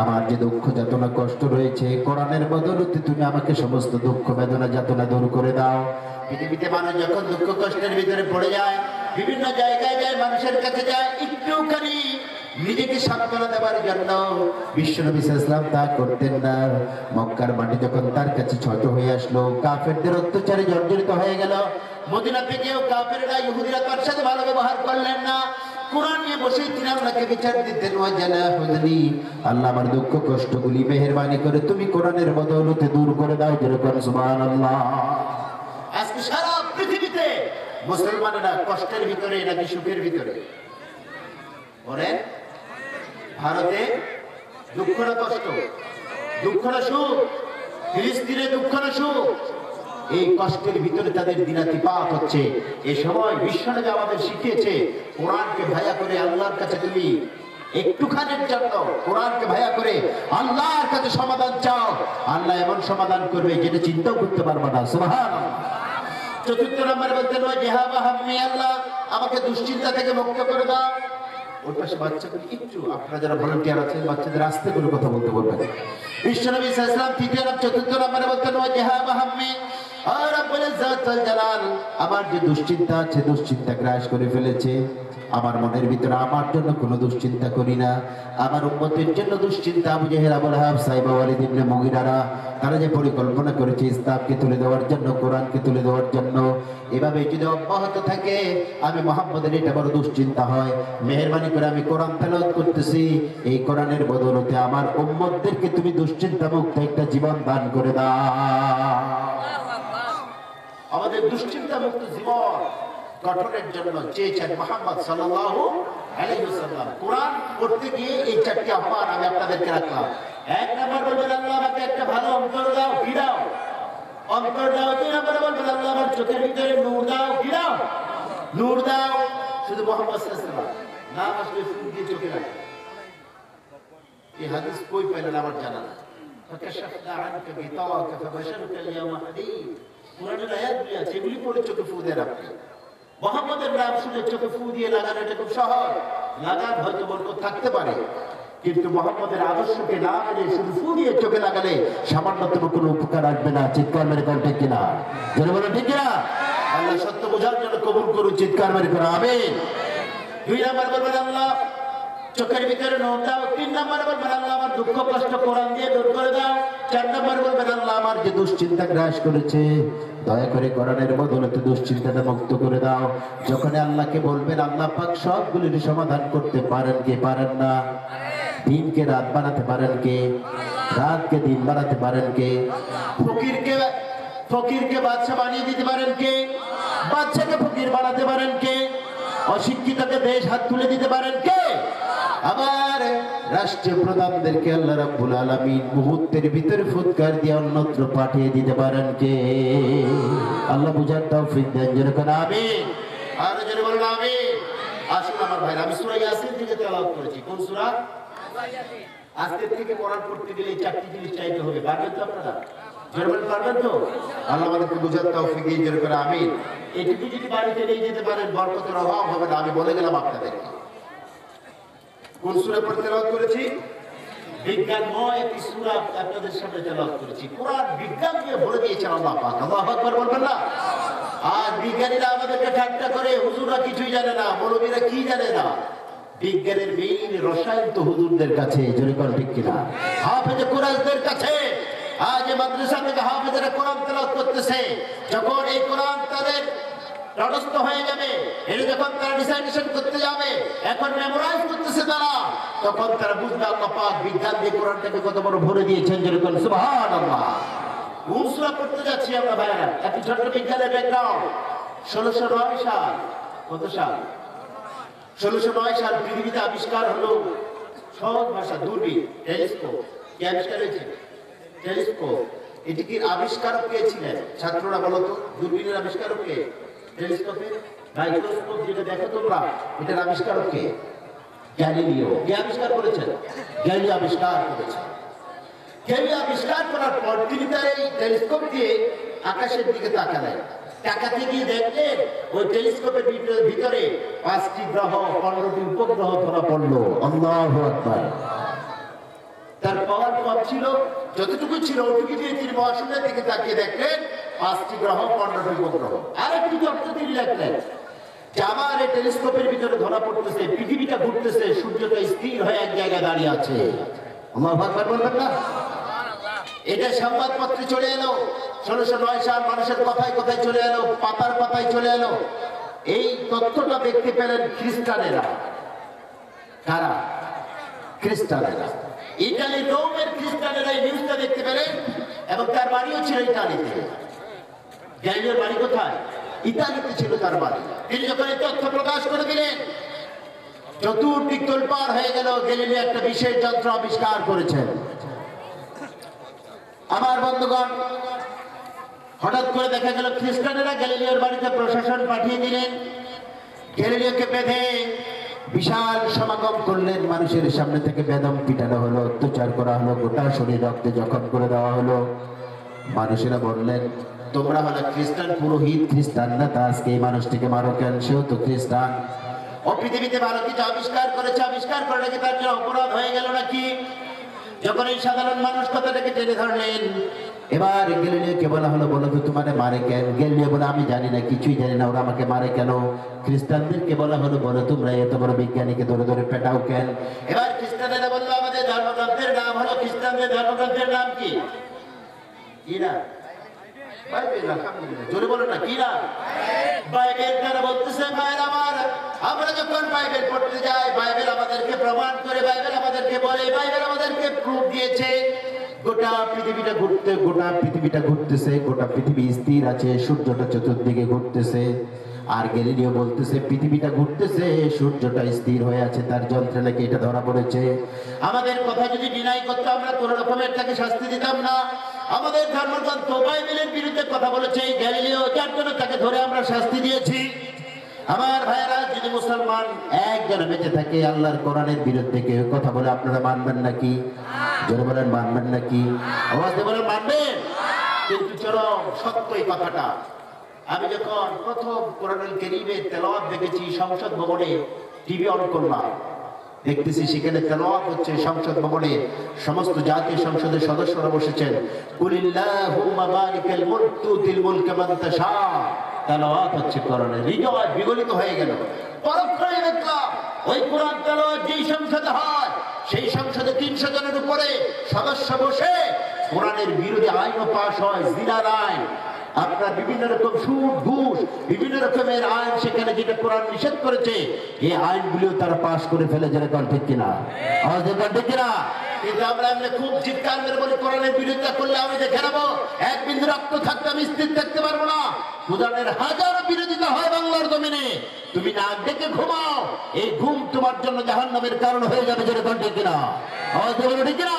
আমার যে দুঃখ যাতনা কষ্ট রয়েছে, কোরআনের বদৌলতে তুমি আমাকে সমস্ত দুঃখ বেদনা যাতনা দূর করে দাও। পৃথিবীতে মানুষ যখন দুঃখ কষ্টের ভিতরে পড়ে যায়, বিভিন্ন জায়গায় যায়, মানুষের কাছে যায়, একটুখানি নিজেকে সান্ত্বনা দেওয়ার জন্য, বিশ্বনবী সাল্লাল্লাহু আলাইহি ওয়াসাল্লাম তা করতেন না। মক্কার মাটি যখন তার কাছে ছোট হয়ে আসলো, কাফেরদের অত্যাচারে জর্জরিত হয়ে গেল, মদিনা থেকেও কাফেররা, ইহুদিরা তার সাথে ভালো ব্যবহার করলেন না। কোরআন নিয়ে বসে তিনি আল্লাহকে বিচার দিতেন, ওয়াজালা হুজনি, আল্লাহ আমার দুঃখ কষ্টগুলি মেহেরবানি করে তুমি কোরআনের বদৌলতে দূর করে দাও। যেরকম সুবহানাল্লাহ। আজকে সারা পৃথিবীতে মুসলমানেরা কষ্টের ভিতরে নাকি সুখের ভিতরে? বলেন, ভারতে দুঃখ না কষ্ট? দুঃখ না সুখ? ফিলিস্তিনে দুঃখ না সুখ? এই কষ্টের ভিতরে তাদের দিনাতিপাত হচ্ছে। এই সময় বিশ্বনবী আমাদের শিখিয়েছে, কোরআনকে ভায়া করে আল্লাহর কাছে তুমি একটুখানির জন্য কোরআনকে ভায়া করে আল্লাহর কাছে সমাধান চাও, আল্লাহ এমন সমাধান করবে যেটা চিন্তাও করতে পারবে না, সুবহানাল্লাহ। চতুর্থ নম্বরে বলতেন, ওয়া জাহাবা হাম্মি, আল্লাহ আমাকে দুশ্চিন্তা থেকে মুক্ত করে দাও। ওর পাশে বাচ্চাগুলো একটু, আপনারা যারা ভলান্টিয়ার আছেন, বাচ্চাদের আস্তে করে কথা বলতে বলবেন। বিশ্বনবী সাল্লাল্লাহু আলাইহি ওয়াসাল্লাম তৃতীয় চতুর্থ নম্বরে বলতেন, ওয়া জাহাবা হাম্মি, আর রব্বুল ইজ্জত ওয়াল জালাল আমার যে দুশ্চিন্তা আছে, দুশ্চিন্তা গ্রাস করে ফেলেছে, আমার মনের ভিতরে আমার জন্য কোনো দুশ্চিন্তা করি না, আমার উম্মতের জন্য দুশ্চিন্তা। আবু জেহেল, আবু লাহাব, সাইবা, ওয়ালিদ ইবনে মুগিরারা তারা যে পরিকল্পনা করেছে ইসলামকে তুলে দেওয়ার জন্য, কোরআনকে তুলে দেওয়ার জন্য, এভাবে যদি অব্যাহত থাকে আমি মুহাম্মদের এটা বড় দুশ্চিন্তা হয়। মেহেরবানি করে আমি কোরআন তেলাওয়াত করতেছি, এই কোরআনের বদৌলতে আমার উম্মতদেরকে তুমি দুশ্চিন্তা মুক্ত একটা জীবন দান করে দাও। আমাদের দুশ্চিন্তা মুক্ত জীবন গঠনের জন্য চেয়েছেন মুহাম্মদ সাল্লাল্লাহু আলাইহি ওয়াসাল্লাম। কোরআন পড়তে গিয়ে এই চারটি আহ্বান আমি আপনাদেরকে রাখলাম। এক নম্বর বলবেন আল্লাহ আমাকে একটা ভালো অন্তর দাও, কি দাও? অন্তর দাও। দুই নম্বরে বলবেন আল্লাহ আমার চোখের ভিতরে নূর দাও, কি দাও? নূর দাও। শুধু মুহাম্মদ সাল্লাল্লাহু আলাইহি ওয়াসাল্লাম নাম আসলে ফুল দিয়ে চোখে রাখে। এই হাদিস কই পেলেন আমার জানা না। ফাকাশাফনা আনকা গিতাওয়াকা ফাবাশারুকা আল-ইয়াওমা হাদীদ। কোরআনের আয়াতগুলি আছে, এগুলি পড়ে চোখে ফু দেন আপনি। মুহাম্মদের নাম শুনে চোখে ফু দিয়ে লাগানো এটা খুব সহজ, লাগান হয়তো বরকত থাকতে পারে, কিন্তু মুহাম্মদের আদর্শকে না মেনে শুধু ফু দিয়ে চোখে লাগালে সামান্যতম কোনো উপকার আসবে না। চিৎকার মেরে কোন ঠিক কিনা? জোরে বলেন ঠিক কিনা? আল্লাহ সত্য বোঝার জন্য কবুল করুন, চিৎকার মেরে করো আমিন। দুই নাম্বার বলবেন আল্লাহ চোখের ভিতরে নূর দাও। তিন নাম্বার বলবেন আল্লাহ আমার দুঃখ কষ্ট কোরআন দিয়ে দূর করে দাও। চার নাম্বার বলবেন আল্লাহ আমার যে দুশ্চিন্তা গ্রাস করেছে দয়া করে কোরআনের বদৌলতে দুশ্চিন্তাটা মুক্ত করে দাও। যখন আল্লাহকে বলবেন আল্লাহ পাক সবগুলির সমাধান করতে পারেন কে? পারেন না। দিনকে রাত বানাতে পারেন কে? রাতকে দিন বানাতে পারেন কে? ফকিরকে বাদশা বানিয়ে দিতে পারেন কে? বাদশাকে ফকির বানাতে পারেন কে? অশিক্ষিতকে দেশ হাত তুলে দিতে পারেন কে? আবার রাষ্ট্রীয় প্রধানদেরকে আল্লাহ রাব্বুল আলামিন মুহূর্তের ভিতরে ফুৎকার দিয়ে অন্যত্র পাঠিয়ে দিতে পারেন কে? আল্লাহ বুঝার তৌফিক দেন, যেরকম আমিন। আর যারা বলেন আমিন। আসুন আমার ভাই, আমি সূরা ইয়াসিন থেকে তেলাওয়াত করেছি। কোন সূরা? আজকে থেকে কোরআন পড়তে গেলে এই চারটি জিনিস চাইতে হবে। পারবেন তো আপনারা? যেরকম পারবেন তো? আল্লাহ আমাদেরকে বুঝার তৌফিক দিন, যেরকম আমিন। এটুকু যদি বাড়িতে নিয়ে যেতে পারেন বরকতের অভাব হবে না। আমি বলে গেলাম আপনাদেরকে। কোন সূরা পড়তে তেলাওয়াত করেছি? বিজ্ঞানময় একটি সূরা আপনাদের সামনে তেলাওয়াত করেছি। কোরআন বিজ্ঞান দিয়ে ভরে দিয়েছেন আল্লাহ পাক। আল্লাহু আকবার বলবেন না? আর বিজ্ঞানীরা আমাদেরকে ঠাট্টা করে, হুজুররা কিছুই জানে না, মৌলবীরা কি জানে না। বিজ্ঞানের মেইন রসায়ন তো হুজুরদের কাছে, জোরে কোন ঠিক কিনা? হাফেজে কুরাইশদের কাছে। আজ মাদ্রাসা থেকে হাফেজেরা কোরআন তেলাওয়াত করতেছে। যখন এই কোরআন তাদের তটস্থ হয়ে যাবে, এটা যখন তারা রিসাইটেশন করতে যাবে, এখন মেমোরাইজ করতেছে তারা, তখন তারা বুঝবে আল্লাহ পাক বিজ্ঞান দিয়ে কোরআনটাকে কত বড় ভরে দিয়েছেন, যেরকম সুবহানাল্লাহ। কোন সূরা পড়তে যাচ্ছি আমরা ভাইরা? একটি ছোট্ট বিজ্ঞানের ব্যাকগ্রাউন্ড। 1609 সাল, কত সাল? 1609 সাল পৃথিবীতে আবিষ্কার হলো সহজ ভাষা দূরবীন, টেলিস্কোপ। কি আবিষ্কার হয়েছে? টেলিস্কোপ। এটি কি আবিষ্কারক কে ছিলেন? ছাত্ররা বলো তো, দূরবীনের আবিষ্কারক কে? টেলিস্কোপের মাইক্রোস্কোপ যেটা দেখো তোমরা, এটার আবিষ্কারক কে? গ্যালিলিও। কে আবিষ্কার করেছেন? গ্যালিলিও আবিষ্কার করেছেন। গ্যালিলিও আবিষ্কার করার পর তিনি তার এই টেলিস্কোপ দিয়ে আকাশের দিকে তাকালেন। তাকাতে গিয়ে দেখলেন ওই টেলিস্কোপের ভিতরে 5টি গ্রহ, 15টি উপগ্রহ ধরা পড়লো। আল্লাহু আকবার। তার পাওয়ার কম ছিল, যতটুকু ছিল ওটুকু দিয়ে তিনি মহাশূন্যের দিকে তাকিয়ে দেখলেন 5টি গ্রহ, 15টি উপগ্রহ। আরেকটি তথ্য তিনি দেখলেন যে আমার এই টেলিস্কোপের ভিতরে ধরা পড়তেছে পৃথিবীটা ঘুরতেছে, সূর্যটা স্থির হয়ে এক জায়গায় দাঁড়িয়ে আছে। আল্লাহু আকবার বলবেন না? এটা সংবাদপত্রে চলে এলো। 1609 সাল মানুষের কথায় কথায় চলে এলো, পাতার পাতায় চলে এলো। এই তথ্যটা দেখতে পেলেন খ্রিস্টানেরা। কারা? খ্রিস্টানেরা। ইতালি রোমের খ্রিস্টানেরা এই নিউজটা দেখতে পেলেন এবং তার বাড়িও ছিল ইতালিতে। গ্যালিলিওর বাড়ি কোথায়? ইতালিতে ছিল তার বাড়ি। তিনি যখন এই তথ্য প্রকাশ করে দিলেন, চতুর্দিক তোলপাড় হয়ে গেল। গ্যালিলিও একটা বিশেষ যন্ত্র আবিষ্কার করেছেন। আমার বন্ধুগণ, হঠাৎ করে দেখা গেল খ্রিস্টানেরা গ্যালিলিওর বাড়িতে প্রশাসন পাঠিয়ে দিলেন। গ্যালিলিওকে বেঁধে বিশাল সমাগম করলেন। মানুষের সামনে থেকে বেদম পিটানো হলো, অত্যাচার করা হলো, গোটা শরীর রক্তে জখম করে দেওয়া হলো। মানুষেরা বললেন তোমরা হলো খ্রিস্টান পুরোহিত, খ্রিস্টান না, তা আজকে এই মানুষটিকে মারো কেন? সেও তো খ্রিস্টান। ও পৃথিবীতে ভালো কিছু আবিষ্কার করেছে, আবিষ্কার করে নাকি তার জন্য অপরাধ হয়ে গেল নাকি? যখন এই সাধারণ মানুষ কথাটাকে টেনে ধরলেন, এবার গ্যালিলিওকে বলা হলো, বলো তো তোমার মারে কেন? গ্যালিলিও বলে, আমি জানি না, কিছুই জানি না, ওরা আমাকে মারে কেন? খ্রিস্টানদেরকে বলা হলো, বলো তোমরা এত বড় বিজ্ঞানীকে ধরে ধরে পেটাও কেন? এবার খ্রিস্টানেরা বললো, আমাদের ধর্মগ্রন্থের নাম হলো, খ্রিস্টানদের ধর্মগ্রন্থের নাম কি? কি না? বাইবেল। আলহামদুলিল্লাহ, জোরে বলো না, কি না? বাইবেল। তারা বলতেছে, ভাইয়ের আমার, আমরা যখন বাইবেল পড়তে যাই, বাইবেল আমাদেরকে প্রমাণ করে, বাইবেল আমাদেরকে বলে, বাইবেল আমাদেরকে প্রুফ দিয়েছে গোটা পৃথিবীটা ঘুরতেছে, গোটা পৃথিবী স্থির আছে, সূর্যটা চতুর্দিকে ঘুরতেছে। আর গ্যালিলিও বলতেছে পৃথিবীটা ঘুরতেছে, সূর্যটা স্থির হয়ে আছে, তার যন্ত্রে নাকি এটা ধরা পড়েছে। আমাদের কথা যদি ডিনাই করতো, আমরা কোন রকমের তাকে শাস্তি দিতাম না। আমাদের ধর্মগ্রন্থ বাইবেলের বিরুদ্ধে কথা বলেছে গ্যালিলিও, যার জন্য তাকে ধরে আমরা শাস্তি দিয়েছি। আমার ভাইয়েরা, যদি মুসলমান একজন বেঁচে থাকে আল্লাহর কোরআনের বিরুদ্ধে কেউ কথা বলে, আপনারা মানবেন নাকি? জোরে বলেন, মানবেন নাকি? আওয়াজ দিয়ে বলেন, মানবেন। কিন্তু চরম সত্য এই কথাটা। আমি যখন প্রথম কোরআনুল কারীমের তেলাওয়াত দেখেছি সংসদ ভবনে, টিভি অন করলাম, দেখতেছি সেখানে তেলাওয়াত হচ্ছে সংসদ ভবনে, সমস্ত জাতীয় সংসদের সদস্যরা বসেছেন। কুলিল্লাহুম্মা মালিকাল মুলক তুতিল মুলকা মান তাশা, তেলাওয়াত হচ্ছে কোরআনের। হৃদয় বিগলিত হয়ে গেল। পরক্ষণে দেখলাম ওই কোরআন তেলাওয়াত যেই সংসদে হয়, সেই সংসদে 300 জনের উপরে সদস্য বসে কোরআনের বিরোধী আইনও পাশ হয়, জিনার আইন, আপনার বিভিন্ন রকম সুদ ঘুষ, বিভিন্ন রকমের আইন সেখানে যেটা কোরআন নিষেধ করেছে, এই আইনগুলিও তারা পাশ করে ফেলে। যেরকম ঠিক কিনা? আওয়াজ দিয়ে ঠিক কিনা? কিন্তু আমরা খুব চিৎকার মেরে বলি, কোরআনের বিরোধিতা করলে আমি দেখে নেবো, এক বিন্দু রক্ত থাকতে আমি স্থির থাকতে পারবো না। কোরআনের হাজারো বিরোধিতা হয় বাংলার জমিনে, তুমি না দেখে ঘুমাও, এই ঘুম তোমার জন্য জাহান্নামের কারণ হয়ে যাবে। যেরকম ঠিক কিনা? আওয়াজ দিয়ে ঠিক কিনা?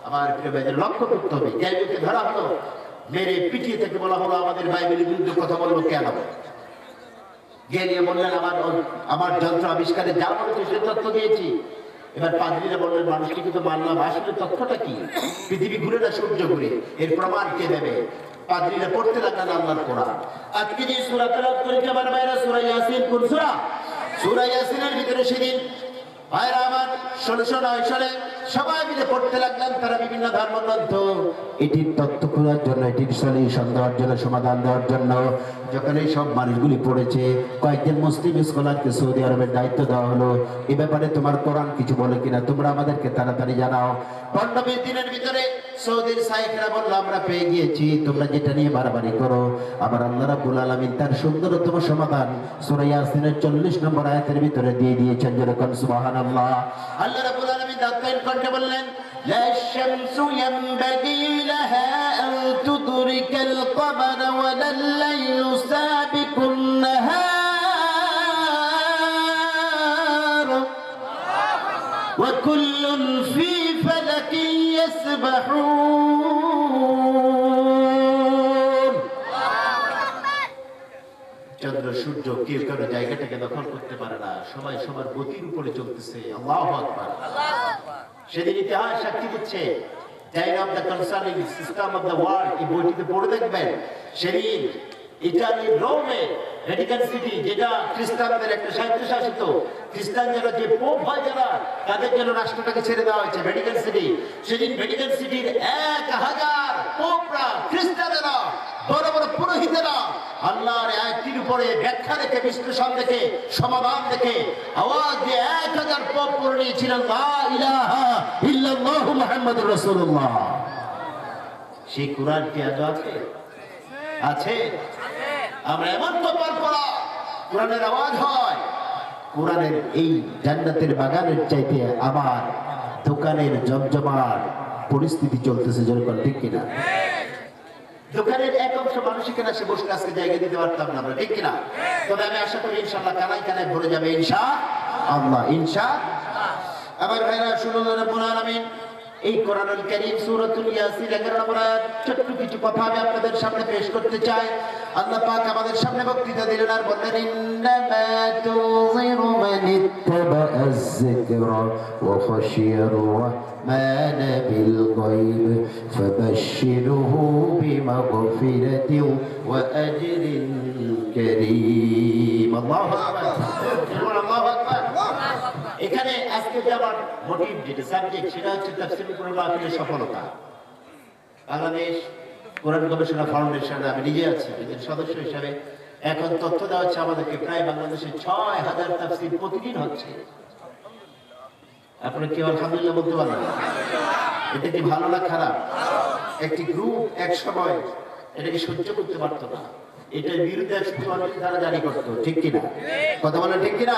আমার প্রিয় ভাইদের, লক্ষ্য করতে হবে, গ্যালিলিওকে ধরা হলো, মেরে পিটিয়ে থেকে বলা হলো আমাদের বাইবেলের বিরুদ্ধে কথা বললো কেন? গ্যালিলিও বললেন, আমার যন্ত্র আবিষ্কারে যা বলেছে সে তথ্য দিয়েছি। এবার পাদ্রীরা বললেন, মানুষকে কিন্তু মানলাম, আসলে তথ্যটা কি? পৃথিবী ঘুরে না, সূর্য ঘুরে, এর প্রমাণ কে দেবে? পাদ্রীরা পড়তে লাগলেন আল্লাহর কোরআন। আজকে যে সূরা তেলাওয়াত করেছি আমার ভাইরা, সূরা ইয়াসিন। কোন সূরা? সূরা ইয়াসিনের ভিতরে সেদিন ভাইরা আমার 1609 সালে সবাই মিলে পড়তে লাগলেন, তারা বিভিন্ন ধর্মগ্রন্থ, এটির তথ্য খোঁজার জন্য, এটির সলিউশন দেওয়ার জন্য, সমাধান দেওয়ার জন্য। যখন এই সব মানুষগুলি পড়েছে, কয়েকজন মুসলিম স্কলারকে সৌদি আরবের দায়িত্ব দেওয়া হলো, এ ব্যাপারে তোমার কোরআন কিছু বলে কিনা, তোমরা আমাদেরকে তাড়াতাড়ি জানাও। 15-20 দিনের ভিতরে সৌদির শাইখরা বলল, আমরা পেয়ে গিয়েছি, তোমরা যেটা নিয়ে বাড়াবাড়ি করো। আবার আল্লাহ রাব্বুল আলামিন তার সুন্দরতম সমাধান সূরা ইয়াসিনের 40 নম্বর আয়াতের ভিতরে দিয়ে দিয়েছেন। যেরকম সুবহানাল্লাহ, আল্লাহ রাব্বুল আলামিন দাঁতাইন কণ্ঠে বললেন, লা শামসু ইয়ানবাগি লাহা আন তুদরিকাল কমারা ওয়া লাল লাইলু সাবিকুন নাহার ওয়া কুল্লুন ফি ফালাকিন ইয়াসবাহুন। চন্দ্র সূর্য কেউ কারো জায়গাটাকে দখল করতে পারে না, সবাই সবার গতির উপরে চলতেছে। আল্লাহু আকবার। সেদিন ইতিহাস সাক্ষী দিচ্ছে, diary of the concerning system of the world, এই বইটিতে পড়ে দেখবেন, সেদিন ইটালির রোমে, ভ্যাটিকান সিটি, যেটা খ্রিস্টানদের একটা স্বায়ত্তশাসিত, খ্রিস্টান যারা, যে পোপ হয় যারা, তাদের জন্য রাষ্ট্রটাকে ছেড়ে দেওয়া হয়েছে ভ্যাটিকান সিটি। সেদিন ভ্যাটিকান সিটির 1000 পোপরা, খ্রিস্টানেরা, বড় বড় পুরোহিতেরা আল্লাহর আয়াতটির উপরে ব্যাখ্যা দেখে, বিশ্লেষণ দেখে, সমাধান দেখে আওয়াজ দিয়ে 1000 পোপ পড়ে নিয়েছিলেন, লা ইলাহা ইল্লাল্লাহু মুহাম্মাদুর রাসূলুল্লাহ। সেই কোরআন কি আজ আছে? আছে। আমরা এমন তো পড়া, কোরআনের আওয়াজ হয়। কোরআনের এই জান্নাতের বাগানের চাইতে আমার দোকানের জমজমাট পরিস্থিতি চলতেছে। যেরকম ঠিক কিনা? দোকানের এক অংশ মানুষ এখানে এসে বসে আজকে জায়গা দিতে পারতাম না আমরা, ঠিক কিনা? তবে আমি আশা করি ইনশাআল্লাহ কানায় কানায় ভরে যাবে ইনশাআল্লাহ। আমার ভাইরা, শুনুন, রব্বুল আলামিন এই কোরআনুল কারীম সূরাতুল ইয়াসিন 11 নম্বর আয়াত, ছোট্ট কিছু কথা আমি আপনাদের সামনে পেশ করতে চাই। আল্লাহ পাক আমাদের সামনে বক্তৃতা দিলেন আর বললেন, ইন্নামা তুযিরু মান ইত্তাবাআজ যিকরা ওয়া খাশিয়ার রাহমান বিল গায়ব ফাবাশশিরহু বিমাগফিরাতিন ওয়া আজরিন কারীম। আল্লাহু আকবার, আল্লাহু আকবার। এখানে আজকে যে আমার মোটিভ, যেটা সাবজেক্ট, সেটা হচ্ছে তাফসীরুল কুরআনের সফলতা। বাংলাদেশ কোরআন গবেষণা ফাউন্ডেশনে আমি নিজে আছি একজন সদস্য হিসাবে। এখন তথ্য দেওয়া হচ্ছে আমাদেরকে প্রায় বাংলাদেশে ৬,০০০ তাফসীর প্রতিদিন হচ্ছে। আপনারা কেউ আলহামদুলিল্লাহ বলতে পারবেন? এটা কি ভালো না খারাপ? একটি গ্রুপ এক সময় এটাকে সহ্য করতে পারতো না, এটার বিরুদ্ধে তারা জারি করতো, ঠিক কিনা? কথা বলেন ঠিক কিনা?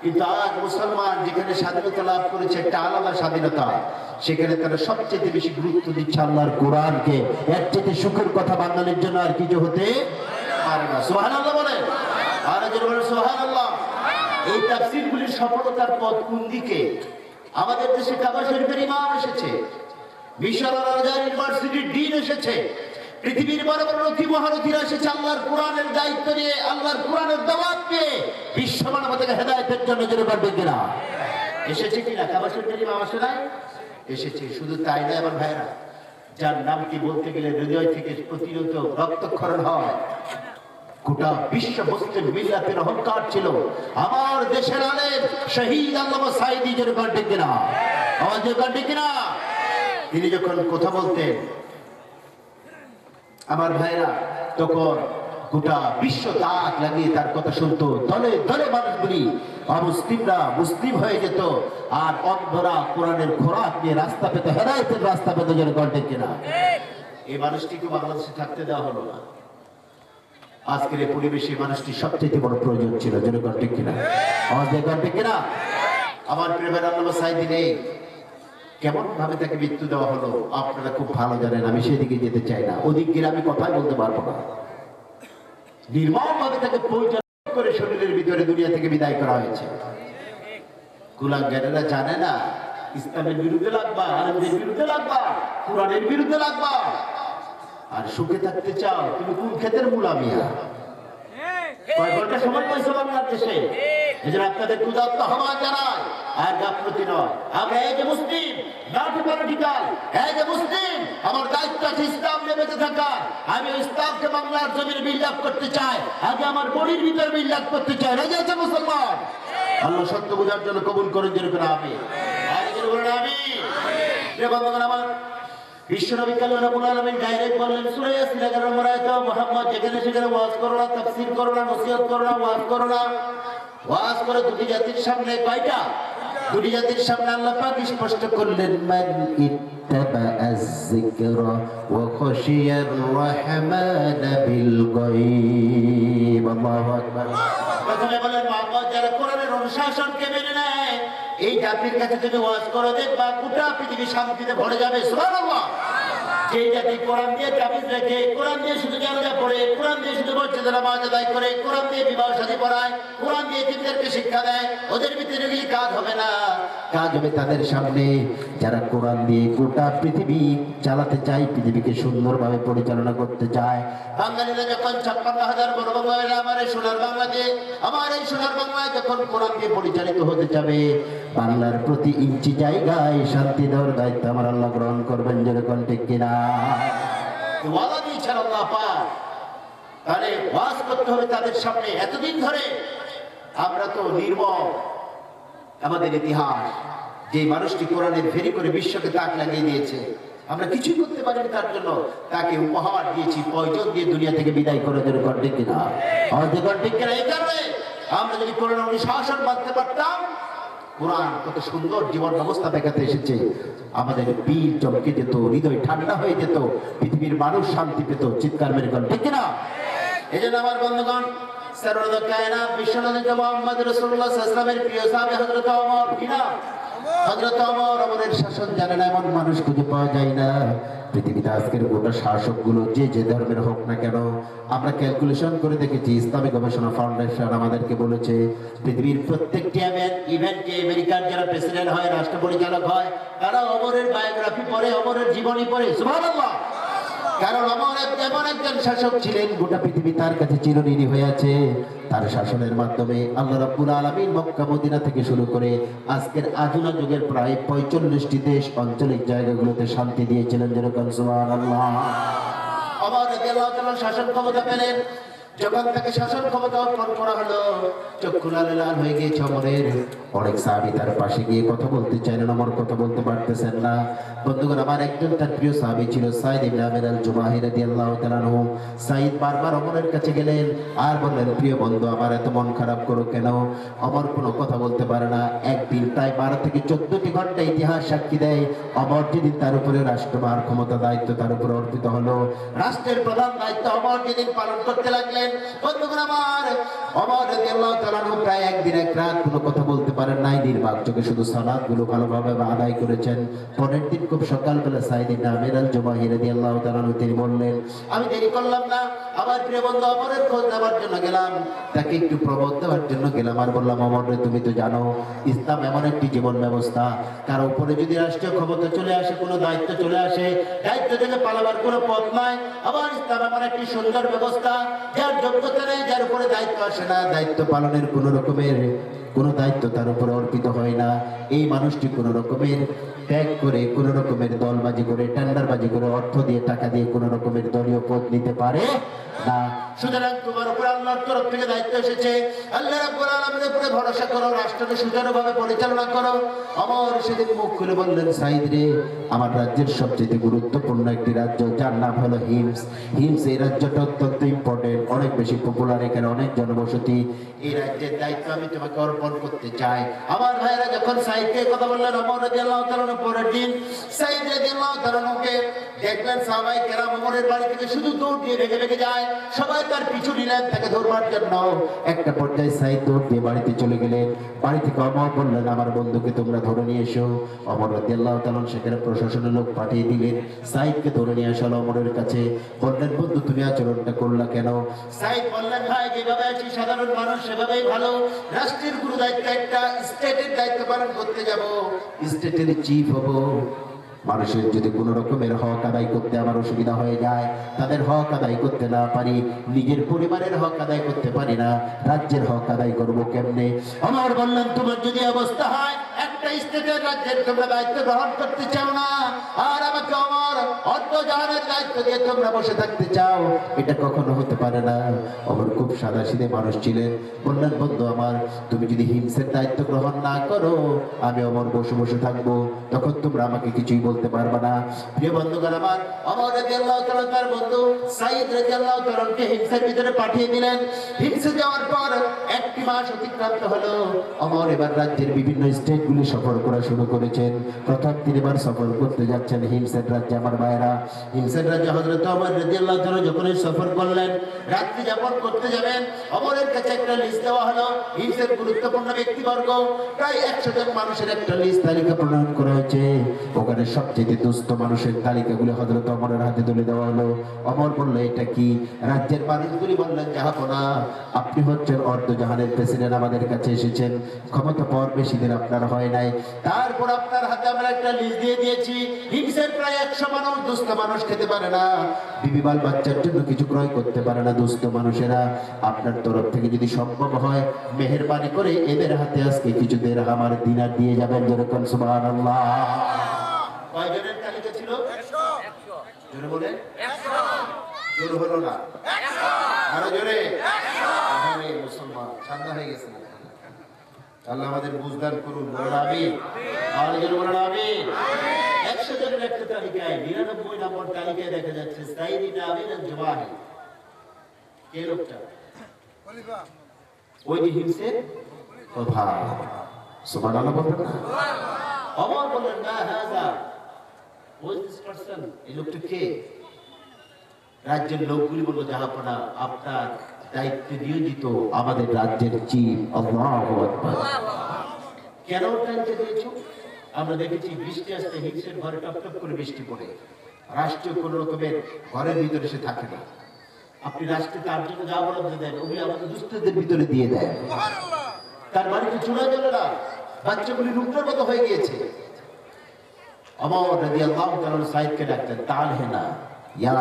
কিন্তু আজ মুসলমান যেখানে স্বাধীনতা লাভ করেছে, একটা আলাদা স্বাধীনতা, সেখানে তারা সবচেয়ে বেশি গুরুত্ব দিচ্ছে আল্লাহর কোরআনকে। এর চেয়ে সুখের কথা বাঙালির জন্য আর কিছু হতে পারে না। সুবহানাল্লাহ বলেন, আর একজন বলেন সুবহানাল্লাহ। এই তাফসীরগুলির সফলতার পথ কোন দিকে? আমাদের দেশে কাবা শরীফের ইমাম এসেছে, মিশর আল আজহার ইউনিভার্সিটির ডিন এসেছে, পৃথিবীর বড় বড় নথি মহারথীরা এসেছে আল্লাহর কোরআনের দায়িত্ব নিয়ে, আল্লাহর কোরআনের দাওয়াত নিয়ে বিশ্ব মানবতাকে হেদায়েতের জন্য জোরে করবেন কিনা? এসেছে কিনা? কাবা শরীফের ইমাম আসে নাই? এসেছে। শুধু তাই নয় আমার ভাইরা, যার নামটি বলতে গেলে হৃদয় থেকে প্রতিনিয়ত রক্তক্ষরণ হয়। গোটা বিশ্ব মুসলিম মিল্লাতের অহংকার ছিল আমার দেশের আলেম শহীদ আল্লামা সাঈদী, জোরে করবেন কিনা? আওয়াজ করবেন কিনা? তিনি যখন কথা বলতেন আমার ভাইরা, তখন গোটা বিশ্ব তাক লাগিয়ে তার কথা শুনতো। দলে দলে মানুষগুলি অমুসলিমরা মুসলিম হয়ে যেত, আর অন্ধরা কোরআনের খোরাক নিয়ে রাস্তা পেত, হেদায়েতের রাস্তা পেত, জোরে করবেন কিনা? এই মানুষটিকে বাংলাদেশে থাকতে দেওয়া হলো না। আজকের এই পরিবেশে মানুষটি সবচেয়ে বড় প্রয়োজন ছিল, জোরে করবেন কিনা? আওয়াজ দিয়ে করবেন কিনা? আমার প্রিয় ভাই আল্লামা সাঈদী নেই, কেমন ভাবে তাকে মৃত্যু দেওয়া হলো আপনারা খুব ভালো জানেন, আমি সেদিকে যেতে চাই না, ওদিক গিয়ে আমি কথাই বলতে পারবো না। নির্মম ভাবে তাকে পরিচালনা করে শরীরের ভিতরে দুনিয়া থেকে বিদায় করা হয়েছে। কুলাঙ্গারেরা জানে না ইসলামের বিরুদ্ধে লাগবা, আলেমদের বিরুদ্ধে লাগবা, কোরআনের বিরুদ্ধে লাগবা, আর সুখে থাকতে চাও, তুমি কোন ক্ষেতের মূলা মিয়া? কয় ঘন্টা সময় পাইছো বাংলাদেশে? এজন্য আপনাদের উদাত্ত আহ্বান জানায়, আর গাফলতি নয়। আমরা এই যে মুসলিম, নট পলিটিক্যাল, এই যে মুসলিম, আমার দায়িত্ব আছে ইসলাম নিয়ে বেঁচে থাকা। আমি ইসলামকে বাংলার জমিনে বিল্ড আপ করতে চাই, আগে আমার বডির ভিতরে বিল্ড আপ করতে চাই। রাজি আছে মুসলমান? আল্লাহ সত্য বোঝার জন্য কবুল করেন, যেরকম আমি আর যেন বলেন আমি। প্রিয় বন্ধুগণ আমার, বিশ্বনবী কাল্লামুল আলামিন ডাইরেক্ট বললেন সূরা ইয়াসিন 11 নম্বর আয়াতে, মুহাম্মদ যেখানে সেখানে ওয়াজ করো না, তাফসীর করো না, নসিহত করো না, ওয়াজ করো না। ওয়াজ করে দুটি জাতির সামনে, কয়টা? দুটি জাতির সামনে আল্লাহ পাক স্পষ্ট করলেন, মান ইত্তাবা'আজ যিকরা ওয়া খাশিয়ার রাহমান বিল গায়ব। আল্লাহু আকবার। প্রথমে বলেন মুহাম্মদ যারা কোরআনের অনুশাসনকে মেনে নেয়, এই জাতির কাছে যদি ওয়াজ করো দেখবা গোটা পৃথিবী শান্তিতে ভরে যাবে। সুবহানাল্লাহ। যে জাতি কোরআন দিয়ে তাবিজ রেখে, কোরআন দিয়ে শুধু জানাজা পড়ে, কোরআন দিয়ে শুধু মসজিদে নামাজ আদায় করে, কোরআন দিয়ে বিবাহ শাদী পড়ায়, কোরআন দিয়ে এতিমদেরকে শিক্ষা দেয়, ওদের ভিতরে গিয়ে কাজ হবে না। কাজ হবে তাদের সামনে যারা কোরআন দিয়ে গোটা পৃথিবী চালাতে চায়, পৃথিবীকে সুন্দরভাবে পরিচালনা করতে চায়। বাঙালিরা যখন 56,000 বড় বাংলা, আমার এই সোনার বাংলাদেশ, আমার এই সোনার বাংলায় যখন কোরআন দিয়ে পরিচালিত হতে যাবে, বাংলার প্রতি ইঞ্চি জায়গায় শান্তি দেওয়ার দায়িত্ব আমার আল্লাহ গ্রহণ করবেন, যেরকম ঠিক কিনা? ওয়াদা দিয়েছেন আল্লাহ পাক। তাহলে ওয়াজ করতে হবে তাদের সামনে। এতদিন ধরে আমরা তো নির্মম আমাদের ইতিহাস, যে মানুষটি কোরআনের ফেরি করে বিশ্বকে তাক লাগিয়ে দিয়েছে, আমরা কিছুই করতে পারিনি তার জন্য, তাকে উপহার দিয়েছি, পয়জন দিয়ে দুনিয়া থেকে বিদায় করে দেবে, ঠিক কিনা? আমাদের ঠিক কিনা? এই কারণে আমরা যদি কোরআন অনুশাসন মানতে পারতাম, কোরআন কত সুন্দর জীবন ব্যবস্থা দেখাতে এসেছে, আমাদের বীর চমকে যেত, হৃদয় ঠান্ডা হয়ে যেত, পৃথিবীর মানুষ শান্তি পেত। চিৎকার মেরে করেন, ঠিক কিনা? এই জন্য আমার বন্ধুগণ, সর্বদা কায়নাত বিশ্বনবী মুহাম্মদ রাসূলুল্লাহ সাল্লাল্লাহু আলাইহি ওয়াসাল্লামের প্রিয় সাহাবী হযরত ওমর, কিনা? হযরত ওমর, ওমরের শাসন জানে না এমন মানুষ খুঁজে পাওয়া যায় না পৃথিবীতে। আজকের গোটা শাসকগুলো যে যে ধর্মের হোক না কেন, আমরা ক্যালকুলেশন করে দেখেছি, ইসলামী গবেষণা ফাউন্ডেশন আমাদেরকে বলেছে, পৃথিবীর প্রত্যেকটি ইভেন্টে আমেরিকার যারা প্রেসিডেন্ট হয়, রাষ্ট্র পরিচালক হয়, তারা ওমরের বায়োগ্রাফি পড়ে, ওমরের জীবনী পড়ে। সুবহানাল্লাহ। কারণ ওমর এমন একজন শাসক ছিলেন, গোটা পৃথিবী তার কাছে চিরঋণী হয়ে আছে। তার শাসনের মাধ্যমে আল্লাহ রাব্বুল আলামিন মক্কা মদিনা থেকে শুরু করে আজকের আধুনিক যুগের প্রায় 45টি দেশ আঞ্চলিক জায়গাগুলোতে শান্তি দিয়েছিলেন, যেরকম সুবহানাল্লাহ। ওমর রাদিয়াল্লাহু তাআলা শাসন ক্ষমতা পেলেন যখন তাকে শাসন ক্ষমতা অর্পণ করা হলো, চক্ষু লাল লাল হয়ে গিয়েছে ওমরের। অনেক সাহাবী তার পাশে গিয়ে কথা বলতে চাইলেন, ওমর কথা বলতে পারতেছেন না। বন্ধুগণ, আমার একজন তার প্রিয় সাহাবী ছিল সাইদ ইবনে আমির আল জুমাহি রাদিয়াল্লাহু তাআলা আনহু। সাইদ বারবার ওমরের কাছে গেলেন আর বললেন, প্রিয় বন্ধু, আমার এত মন খারাপ করো কেন? ওমর কোনো কথা বলতে পারে না। একদিন প্রায় 12 থেকে 14টি ঘন্টা ইতিহাস সাক্ষী দেয়, ওমর যেদিন তার উপরে রাষ্ট্রভার ক্ষমতা দায়িত্ব তার উপরে অর্পিত হলো, রাষ্ট্রের প্রধান দায়িত্ব ওমর যেদিন পালন করতে লাগলেন, বন্ধুগণ আমার, ওমর রাদিয়াল্লাহু তাআলা আনহু প্রায় একদিন এক রাত কোনো কথা বলতে পারেন নাই, নির্বাক চোখে শুধু সালাত গুলো ভালোভাবে আদায় করেছেন। পরের দিন খুব সকালবেলা সাইদ ইবনে আমির আল জুমাহি রাদিয়াল্লাহু তাআলা আনহু তিনি বললেন, আমি দেরি করলাম না, আমার প্রিয় বন্ধু ওমরের খোঁজ নেওয়ার জন্য গেলাম, তাকে একটু প্রবোধ দেওয়ার জন্য গেলাম। আর বললাম, ওমর রে, তুমি তো জানো ইসলাম এমন একটি জীবন ব্যবস্থা, কারো উপরে যদি রাষ্ট্রীয় ক্ষমতা চলে আসে, কোনো দায়িত্ব চলে আসে, দায়িত্ব থেকে পালাবার কোনো পথ নাই। আবার ইসলাম এমন একটি সুন্দর ব্যবস্থা, যার যোগ্যতা নেই, যার উপরে দায়িত্ব আসে না, দায়িত্ব পালনের কোনো রকমের কোনো দায়িত্ব তার উপরে অর্পিত হয় না, এই মানুষটি কোনো রকমের ত্যাগ করে, কোন রকমের দলবাজি করে, টেন্ডারবাজি করে, অর্থ দিয়ে, টাকা দিয়ে কোন রকমের দলীয় পদ নিতে পারে না। সুতরাং তোমার উপর আল্লাহর তরফ থেকে দায়িত্ব এসেছে, আল্লাহ রাব্বুল আলামিনের উপরে ভরসা করো, রাষ্ট্রকে সুচারুভাবে পরিচালনা করো। ওমর সেদিন মুখ খুলে বললেন, সাইদ রে, আমার রাজ্যের সবচেয়ে গুরুত্বপূর্ণ একটি রাজ্য, যার নাম হলো হিমস। হিমস এই রাজ্যটা অত্যন্ত ইম্পর্টেন্ট, অনেক বেশি পপুলার, এখানে অনেক জনবসতি। এই রাজ্যের দায়িত্ব আমি তোমাকে অর্পণ করতে চাই। আমার ভাইরা যখন সাইদকে কথা বললেন, ওমর রাদিয়াল্লাহু তাআলা পরের দিন সাইদ রাদিয়াল্লাহু তাআলাকে দেখলেন সাহাবায়ে কেরাম ওমরের বাড়ি থেকে শুধু দৌড় দিয়ে ভেগে ভেগে যায়, সবাই তার পিছু নিলেন তাকে ধরবার জন্য। একটা পর্যায়ে সাইদ দৌড় দিয়ে বাড়িতে চলে গেলেন। বাড়ি থেকে ওমর বললেন, আমার বন্ধুকে তোমরা ধরে নিয়ে এসো। ওমর রাদিয়াল্লাহু তাআলা সেখানে প্রশাসনের লোক পাঠিয়ে দিলেন, সাইদকে ধরে নিয়ে আসলো ওমরের কাছে। বললেন, বন্ধু, তুমি আচরণটা করলা কেন? সাইদ বললেন, ভাই, যেভাবে আছি সাধারণ মানুষ সেভাবেই ভালো, রাষ্ট্রের গুরু দায়িত্ব, একটা স্টেটের দায়িত্ব পালন করতে যাব, স্টেটের চিফ হব, মানুষের যদি কোনো রকমের হক আদায় করতে আমার অসুবিধা হয়ে যায়, তাদের হক আদায় করতে না পারি, নিজের পরিবারের হক আদায় করতে পারি না, রাজ্যের হক আদায় করবো কেমনে? আমার বললেন, তোমার যদি অবস্থা হয় একটা স্টেটের রাজ্যের তোমরা দায়িত্ব গ্রহণ করতে চাও না, আর আমাকে আমার অর্ধজাহানের দায়িত্ব দিয়ে তোমরা বসে থাকতে চাও, এটা কখনো হতে পারে না। আমার খুব সাদাসিধে মানুষ ছিলেন। বললেন, বন্ধু আমার, তুমি যদি হিমসের দায়িত্ব গ্রহণ না করো, আমি আমার বসে বসে থাকবো, তখন তোমরা আমাকে কিছুই বলতে পারবে না। প্রিয় বন্ধুগণ আমার, ওমর রাদিয়াল্লাহু তাআলা তার বন্ধু সাইদ রাদিয়াল্লাহু তাআলাকে হিমসের ভিতরে পাঠিয়ে দিলেন। হিমসে যাওয়ার পর একটি মাস অতিক্রান্ত হলো। ওমর এবার রাজ্যের বিভিন্ন স্টেটগুলি সফর করা শুরু করেছেন। প্রথম তিনবার সফর করতে যাচ্ছেন হিমসের রাজ্যে। আমার ভাইরা, হিমসের রাজ্যে হযরত ওমর রাদিয়াল্লাহু তাআলা যখন সফর করলেন, রাত্রি যাপন করতে যাবেন, ওমরের কাছে একটা লিস্ট দেওয়া হলো। হিমসের গুরুত্বপূর্ণ ব্যক্তিবর্গ প্রায় 100 জন মানুষের একটা লিস্ট তালিকা প্রণয়ন করা হয়েছে। ওখানে সবচেয়ে দুস্থ মানুষের তালিকাগুলো হযরত ওমরের হাতে তুলে দেওয়া হলো। ওমর বলল, এটা কি? রাজ্যের মানুষগুলি বললেন, জাহাপনা, আপনি হচ্ছেন অর্ধজাহানের প্রেসিডেন্ট, আমাদের কাছে এসেছেন, ক্ষমতা পাওয়ার বেশি দিন আপনার হয় নাই, তারপর আপনার হাতে আমরা একটা লিস্ট দিয়ে দিয়েছি। হিমসের প্রায় 100 মানুষ, দুস্থ মানুষ খেতে পারে না, বিবিবাল বাচ্চার জন্য কিছু ক্রয় করতে পারে না দুস্থ মানুষেরা। আপনার তরফ থেকে যদি সম্ভব হয়, মেহেরবানি করে এদের হাতে আজকে কিছু দিরহাম আর দিনার দিয়ে যাবেন। যেরকম সুবহানাল্লাহ। কয়জনের তালিকা ছিল? 100। জোরে বলে 100। জোর হলো না, 100। আরো জোরে 100। আরে মুসলমান ঠান্ডা হয়ে গেছে। আল্লাহ আমাদের বুঝদান করুন, বলেন আমিন। আর জোরে বলেন আমিন। 100 জনের একটা তালিকায় 99 নম্বর তালিকায় দেখা যাচ্ছে সাইদ ইবনে আমির আল জুমাহি। কে লোকটা? খলিফা। ওই যে হিমসের প্রধান। সুবহানাল্লাহ বলবেন না? ওমর বললেন, না হাজা, ওই দিস পারসন, এই লোকটা কে? রাজ্যের লোকগুলি বলল, জাহাপনা, আপনার দায়িত্বে নিয়োজিত আমাদের রাজ্যের চিফ। আল্লাহু আকবার। কেন দায়িত্ব দিয়েছো? আমরা দেখেছি বৃষ্টি আসতে হিমসের ঘরে টপ টপ করে বৃষ্টি পড়ে, রাষ্ট্রীয় কোন রকমের ঘরের ভিতরে সে থাকে না। আপনি রাষ্ট্রে তার জন্য যা বরাদ্দ দেন, ওগুলি আমাদের দুস্থদের ভিতরে দিয়ে দেন। তার বাড়িতে চুলা জ্বলে না, বাচ্চাগুলি রুগ্নের মতো হয়ে গিয়েছে। ওমর রাদিয়াল্লাহু তাআলা সাইদকে ডাকতেন, তালহেনা ইয়া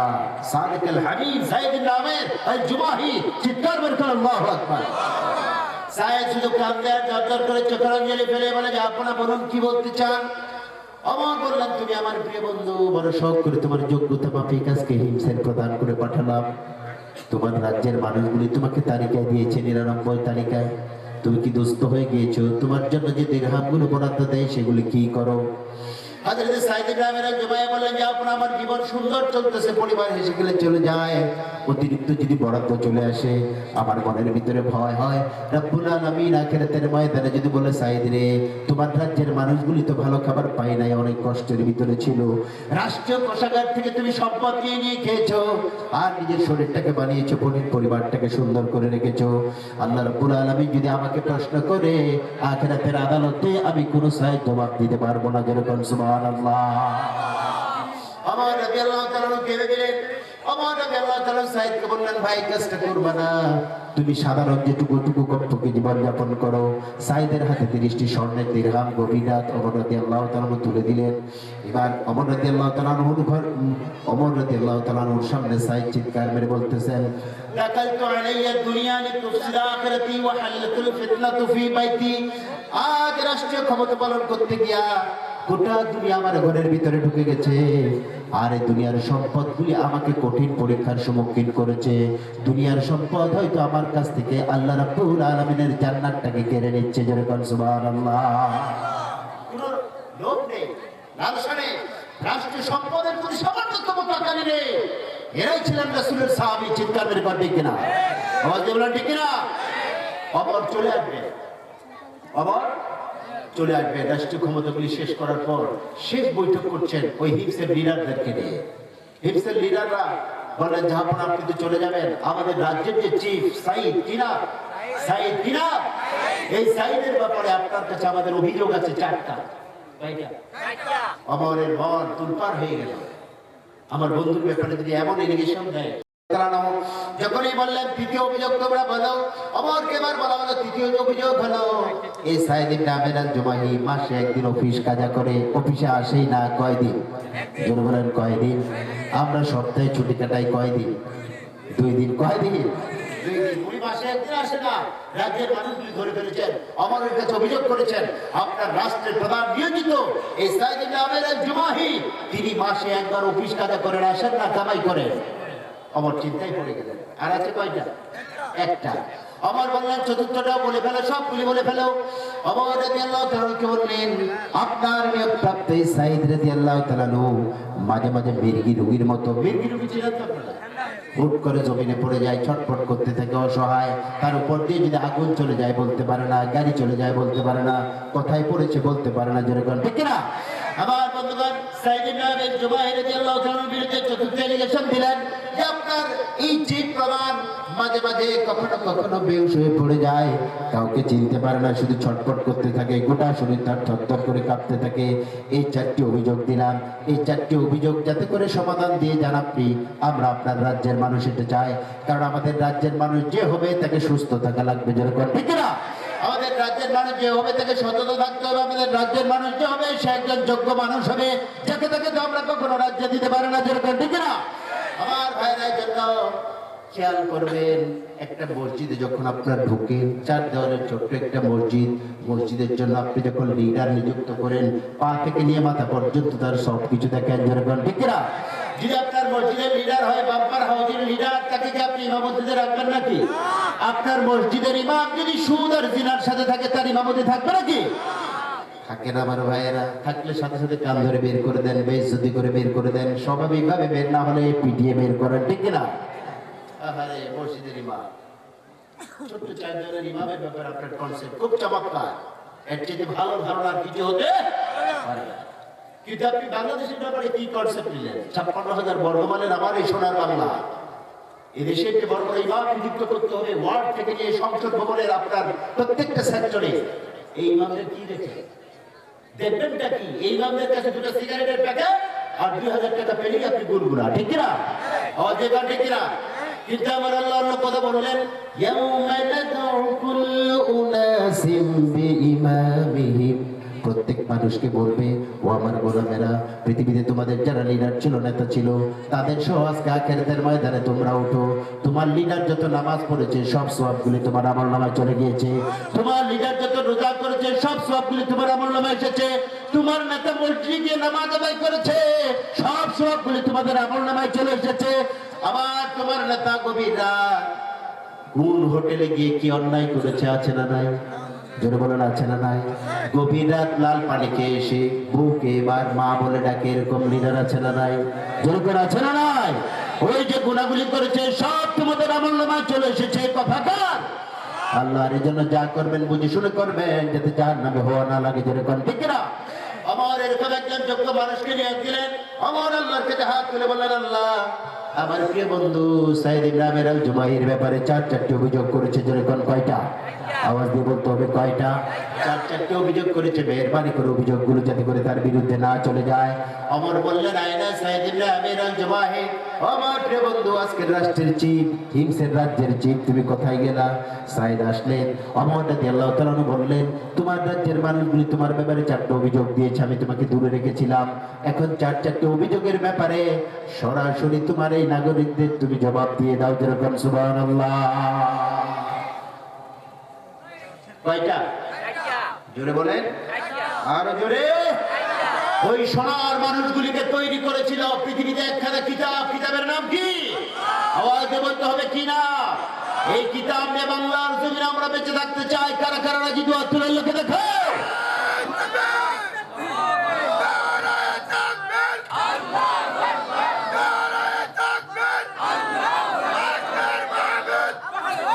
সাদিকুল হাবিব সাইদ ইবনে আমির আল জুমাহি, চিৎকার বের করে আল্লাহু আকবার। সাইদ শুধু কান্দে আর দরদর করে চোখের অঞ্জলি ফেলে বলে, যে আপনারা বলুন কি বলতে চান? ওমর বললেন, তুমি আমার প্রিয় বন্ধু, বড় শখ করে তোমার যোগ্যতা মাফিক আজকে হিমসের প্রদান করে পাঠালাম। তোমার রাজ্যের মানুষগুলি তোমাকে তালিকায় দিয়েছে 99 তালিকায়। তুমি কি দুস্থ হয়ে গিয়েছো? তোমার জন্য যে দিরহামগুলো বরাদ্দ দেয় সেগুলি কি করো? হযরত সাঈদ ইবনে আমির আল-জুবাইর বললেন যে আপনার আমার জীবন সুন্দর চলতেছে, পরিবার হেসে খেলে চলে যায়, অতিরিক্ত যদি বরাদ্দ চলে আসে আমার মনের ভিতরে ভয় হয় রব্বুল আলামিন আখিরাতের ময়দানে যদি বলে সাঈদ রে তোমার রাজ্যের মানুষগুলি তো ভালো খাবার পায় নাই, অনেক কষ্টের ভিতরে ছিল, রাষ্ট্রীয় কোষাগার থেকে তুমি সম্পদ নিয়ে নিয়ে খেয়েছো আর নিজের শরীরটাকে বানিয়েছো, পরিবারটাকে সুন্দর করে রেখেছো, আল্লাহ রাব্বুল আলামিন যদি আমাকে প্রশ্ন করে আখিরাতের আদালতে আমি কোনো সাঈদ জবাব দিতে পারবো না। যেরকম সুবহানাল্লাহ। ওমর রাদিয়াল্লাহু তাআলা কেঁদে দিলেন। ওমর রাদিয়াল্লাহু তাআলা সাঈদকে বললেন ভাই কাজটা করবে না, তুমি সাধারণ যেটুকু কষ্টকে জীবন যাপন করো। সাঈদের হাতে 30টি স্বর্ণের দিরহাম গভীরাত ওমর রাদিয়াল্লাহু তাআলা তুলে দিলেন। এবার ওমর রাদিয়াল্লাহু তাআলা ওমর রাদিয়াল্লাহু তাআলার সামনে সাঈদ চিৎকার মেরে বলতেছেন লাকালতু আলাইয়া দুনিয়া লিতুফসিদা আখিরাতি ওয়া হালাতুল ফিতনাতু ফি বাইতি। আজ রাষ্ট্রীয় ক্ষমতা পালন করতে গিয়া গোটা দুনিয়া আমার ঘরের ভিতরে ঢুকে গেছে, আর এই দুনিয়ার সম্পদগুলি আমাকে কঠিন পরীক্ষার সম্মুখীন করেছে। দুনিয়ার সম্পদ হয়তো আমার কাছ থেকে আল্লাহ রাব্বুল আলামিনের জান্নাতটাকে কেড়ে নিচ্ছে। যেরকম সুবহানাল্লাহ। কোনো লোভ নেই, লালসা নেই, রাষ্ট্রীয় সম্পদের প্রতি সামান্যতম টাকা নেই। এরাই ছিলেন রাসূলের সাহাবী। চিৎকার মেরে বলেন ঠিক কিনা? আওয়াজ দিয়ে বলেন ঠিক কিনা? আবার চলে আসবে, আবার চলে আসবে। রাষ্ট্রীয় ক্ষমতাগুলি শেষ করার পর শেষ বৈঠক করছেন ওই হিফসের লিডারদেরকে নিয়ে। হিফসের লিডাররা বলেন জাহাপন আপনি তো চলে যাবেন, আমাদের রাজ্যের যে চিফ সাঈদ কিনা, এই সাঈদের ব্যাপারে আপনার কাছে আমাদের অভিযোগ আছে 4টা। অমরের মন তুলপার হয়ে গেল। আমার বন্ধুর ব্যাপারে যদি এমন এলিগেশন দেয়, যখনই বললেন তৃতীয় অভিযোগ তোমরা বলো, অমরকে এবার বলা হলো তৃতীয় অভিযোগ হলো এই সাঈদ ইবনে আমির আল-জুমাহি মাসে একদিন অফিস কাজা করে, অফিসে আসেই না কয়দিন? জোরে বলেন কয়দিন? আমরা সপ্তাহে ছুটি কাটাই কয়দিন? 2 দিন। কয়দিন? 2 দিন। উনি মাসে একদিন আসে না। রাজ্যের মানুষগুলি ধরে ফেলেছেন, অমরের কাছে অভিযোগ করেছেন আপনার রাষ্ট্রের প্রধান নিয়োজিত এই সাঈদ ইবনে আমির আল-জুমাহি তিনি মাসে একবার অফিস কাজা করেন, আসেন না, কামাই করেন। অমর চিন্তায় পড়ে গেলেন। আর আছে কয়টা? 1টা। অমর বললেন চতুর্থটাও বলে ফেলো, সবগুলি বলে ফেলো। অমর রাদিয়াল্লাহু তাআলাকে বললেন আপনার নিয়োগপ্রাপ্ত এই সাঈদ রাদিয়াল্লাহু তাআলা মাঝে মাঝে মির্গি রোগীর মতো, মির্গি রোগী ছিলেন তো আপনারা, হুট করে জমিনে পড়ে যায়, ছটফট করতে থাকে, অসহায়। তার উপর দিয়ে যদি আগুন চলে যায় বলতে পারে না, গাড়ি চলে যায় বলতে পারে না, কোথায় পড়েছে বলতে পারে না। যেরকম ঠিক কিনা? আমার বন্ধুগণ সাঈদ ইবনে আমির জুবাইর রাদিয়াল্লাহু তাআলার বিরুদ্ধে চতুর্থ এলিগেশন দিলেন যে আপনার এই চিফ প্রধান মাঝে মাঝে কখনো বেহুশ হয়ে পড়ে যায়, কাউকে চিনতে পারে না, শুধু ছটফট করতে থাকে, গোটা শরীর তার থরথর করে কাঁপতে থাকে। এই 4টি অভিযোগ দিলাম। এই 4টি অভিযোগ যাতে করে সমাধান দিয়ে জানাবি আমরা আপনার রাজ্যের মানুষ এটা চাই, কারণ আমাদের রাজ্যের মানুষ যে হবে তাকে সুস্থ থাকা লাগবে। যেরকম ঠিক না? আমাদের রাজ্যের মানুষ যে হবে তাকে সততা থাকতে হবে। আমাদের রাজ্যের মানুষ যে হবে সে একজন যোগ্য মানুষ হবে, যাকে তাকে তো আমরা কখনো রাজ্য দিতে পারে না। যেরকম ঠিক না? আমার ভাইরা জন্য খেয়াল করবেন, একটা মসজিদে যখন আপনার ঢুকেন, 4 দেওয়ালের ছোট্ট একটা মসজিদ, মসজিদের জন্য আপনি যখন লিডার নিযুক্ত করেন পা থেকে নিয়ে মাথা পর্যন্ত তার সবকিছু দেখেন। যেরকম ঠিক না? যদি আপনার মসজিদের লিডার হয় বাম্পার হাউজের লিডার, তাকে কি আপনি ইমামতিতে রাখবেন নাকি? আপনার মসজিদের ইমাম যদি সুদ আর জিনার সাথে থাকে তার ইমামতি থাকবে নাকি? থাকে না আমার ভাইয়েরা। থাকলে সাথে সাথে কান ধরে বের করে দেন, বেইজ্জতি করে বের করে দেন, স্বাভাবিকভাবে বের না হলে পিটিয়ে বের করেন। ঠিক না? আরে মসজিদের ইমাম, ছোট্ট 4 জনের ইমামের ব্যাপারে আপনার কনসেপ্ট খুব চমৎকার। এর চেয়ে ভালো ধারণা কিছু হতে পারে না। কিন্তু আপনি বাংলাদেশের ব্যাপারে কি কনসেপ্ট নিলেন? 56,000 বর্গমানের আমার এই সোনার বাংলা, এদেশে যে বড় বড় ইমাম নিযুক্ত করতে হবে ওয়ার্ড থেকে নিয়ে সংসদ ভবনের আপনার প্রত্যেকটা সেক্টরে। এই ইমামদের কি দেখে দেখবেনটা কি? এই ইমামদের কাছে 2টা সিগারেটের প্যাকেট আর 2000 টাকা পেলেই আপনি গুনগুনা। ঠিক কিনা? আওয়াজ দেবেন ঠিক কিনা? কিন্তু আমার আল্লাহ অন্য কথা বললেন ইয়াউমা নাদউ কুল্লু উনাসিম বিইমামিহিম, প্রত্যেক মানুষকে বলবে ও আমার গোলামেরা, পৃথিবীতে তোমাদের যারা লিডার ছিল, নেতা ছিল, তাদের সহ আজকে আখিরাতের ময়দানে তোমরা ওঠো। তোমার লিডার যত নামাজ পড়েছে সব সওয়াবগুলি তোমার আমলনামায় চলে গিয়েছে। তোমার লিডার যত রোজা করেছে সব সওয়াবগুলি তোমার আমলনামায় এসেছে। তোমার নেতা মসজিদে গিয়ে নামাজ আদায় করেছে সব সওয়াবগুলি তোমাদের আমলনামায় চলে এসেছে। আবার তোমার নেতা গভীর রাত কোন হোটেলে গিয়ে কি অন্যায় করেছে, আছে না নাই? জোরে বলেন আছে না নাই? গভীর রাত লাল পানি খেয়ে এসে বুকে এবার মা বলে ডাকে, এরকম লিডার আছে না নাই? জোরে করে আছে না নাই? ওই যে গুনাহগুলি করেছে সব তোমাদের আমলনামায় চলে এসেছে, কথাকার আল্লাহর জন্য যা করবেন বুঝে শুনে করবেন, যাতে জাহান্নামে হওয়া না লাগে। যেরকম ঠিক না? আমার এরকম একজন যোগ্য মানুষকে নিয়ে দিলেন, আমার আল্লাহর কাছে হাত তুলে বললেন, আল্লাহ আমার প্রিয় বন্ধু সাইদ ইবনে আমির আল জুবাইর ব্যাপারে চারটি অভিযোগ করেছে। যেরকম কয়টা? আওয়াজ দিয়ে বলতে হবে, কয়টা? চারটি অভিযোগ করেছে। মেহেরবানি করে অভিযোগগুলো যাতে করে তার বিরুদ্ধে না চলে যায়। অমর বললেন, আয়না সাইদ ইবনে আমির আল জুবাইর, আমার প্রিয় বন্ধু আজকের রাষ্ট্রের চিফ, হিমসের রাজ্যের চিফ, তুমি কোথায় গেলা? সাইদ আসলেন, অমর রাদিয়াল্লাহু তাআলা বললেন, তোমার রাজ্যের মানুষগুলি তোমার ব্যাপারে চারটি অভিযোগ দিয়েছে, আমি তোমাকে দূরে রেখেছিলাম। এখন চারটি অভিযোগের ব্যাপারে সরাসরি তোমার এই নাগরিকদের তুমি জবাব দিয়ে দাও। যেরকম সুবহানাল্লাহ। কয়টা? জোরে বলেন, আরো জোরে। ওই সোনার মানুষগুলিকে তৈরি করেছিল পৃথিবীতে একখানা কিতাব, কিতাবের নাম কি? আওয়াজে বলতে হবে কি না? এই কিতাব নিয়ে বাংলার জমিনে আমরা বেঁচে থাকতে চাই। কারা কারা রাজি? দোয়া তুলে লোকে দেখো।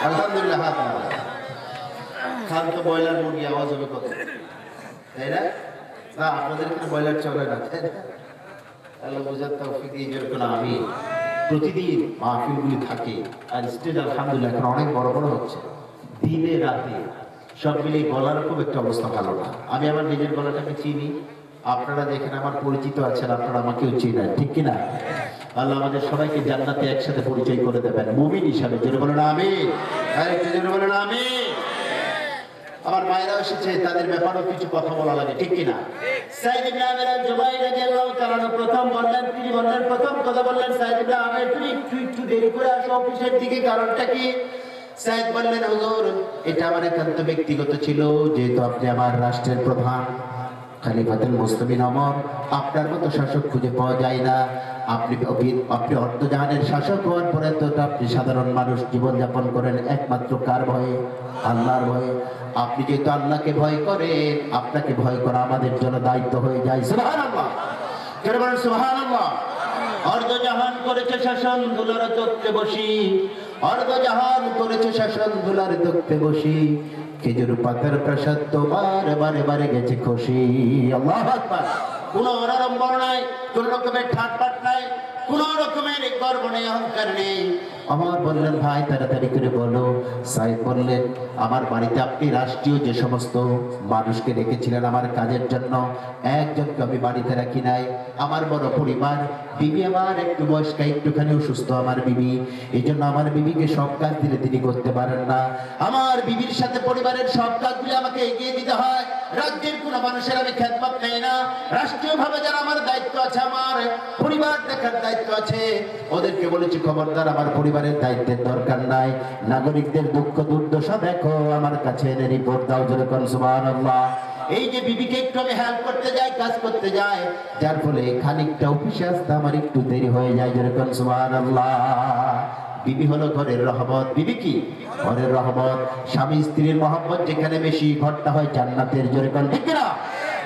আলহামদুলিল্লাহ। হাত নাড়া। খান তো ব্রয়লার মুরগি, আওয়াজ হবে কত, তাই না? না আপনাদের কিন্তু ব্রয়লার চলে না, তাই না? আল্লাহ বুঝার তৌফিক দিয়ে। যেরকম আমি প্রতিদিন মাহফিলগুলি থাকে আর স্টেজ আলহামদুলিল্লাহ এখন অনেক বড় বড় হচ্ছে, দিনে রাতে সব মিলে গলার খুব একটা অবস্থা ভালো না। আমি আমার নিজের গলাটাকে চিনি, আপনারা দেখেন আমার পরিচিত আছেন, আপনারা আমাকেও চিনেন, ঠিক কিনা? আল্লাহ আমাদের সবাইকে জান্নাতে একসাথে পরিচয় করে দেবেন মুমিন হিসাবে। জোরে বলেন আমিন। আরেকটু জোরে বলেন আমিন। আমার মায়েরা এসেছে, তাদের ব্যাপারেও কিছু কথা বলা লাগে, ঠিক কিনা? সাইদ ইবনে আমির আল জুবাইর রাদিয়াল্লাহু তাআলা প্রথম বললেন, তিনি বললেন, প্রথম কথা বললেন, সাইদ ইবনে আমির তুমি একটু দেরি করে আসো অফিসের দিকে, কারণটা কি? সাইদ বললেন, হুজুর এটা আমার একান্ত ব্যক্তিগত ছিল, যেহেতু আপনি আমার রাষ্ট্রের প্রধান খলিফাতুল মুসলিমিন ওমর, আপনার মতো শাসক খুঁজে পাওয়া যায় না। আপনি অর্ধজাহানের শাসক হওয়ার পরে তো আপনি সাধারণ মানুষ জীবনযাপন করেন একমাত্র কার ভয়ে? আল্লাহর ভয়ে। আপনি যেহেতু আল্লাহকে ভয় করেন, আপনাকে ভয় করা আমাদের জন্য দায়িত্ব হয়ে যায়। সুবহানাল্লাহ। কেন বলেন সুবহানাল্লাহ? অর্ধজাহান করেছে শাসন, দুলার তত্ত্বে বসি। অর্ধজাহান করেছে শাসন, দুলার তত্ত্বে বসি। খেজুর পাতার প্রাসাদ তোমার বারে বারে গেছে খুশি। আল্লাহু আকবার। কোন অনাড়ম্বর নাই, কোন রকমের ঠাটপাট নাই, কোন রকমের গর্ব নেই, অহংকার নেই। আমার বললেন, ভাই তাড়াতাড়ি করে বলো। সাইদ বললেন, আমার বাড়িতে আপনি রাষ্ট্রীয় যে সমস্ত মানুষকে রেখেছিলেন আমার কাজের জন্য, একজনকে আমি বাড়িতে রাখি নাই। আমার বড় পরিবার, বিবি আমার একটু বয়স্কা, একটুখানি অসুস্থ আমার বিবি, এই জন্য আমার বিবিকে সব কাজ দিলে তিনি করতে পারেন না। আমার বিবির সাথে পরিবারের সব কাজগুলি আমাকে এগিয়ে দিতে হয়। রাজ্যের কোনো মানুষের আমি খেদমত নেই না। রাষ্ট্রীয় ভাবে যারা আমার দায়িত্ব আছে, আমার পরিবার দেখার দায়িত্ব আছে, ওদেরকে বলেছি খবরদার আমার পরিবারের দায়িত্বের দরকার নাই। নাগরিকদের দুঃখ দুর্দশা দেখো, আমার কাছে এনে রিপোর্ট দাও। যেরকম সুবহানাল্লাহ। এই যে বিবিকে একটু আমি হেল্প করতে যাই, কাজ করতে যাই, যার ফলে খানিকটা অফিসে আসতে আমার একটু দেরি হয়ে যায়। যেরকম সুবহানাল্লাহ। বিবি হলো ঘরের রহমত। বিবি কি? ঘরের রহমত। স্বামী স্ত্রীর মহব্বত যেখানে বেশি, ঘরটা হয় জান্নাতের। যেরকম ঠিক কিনা?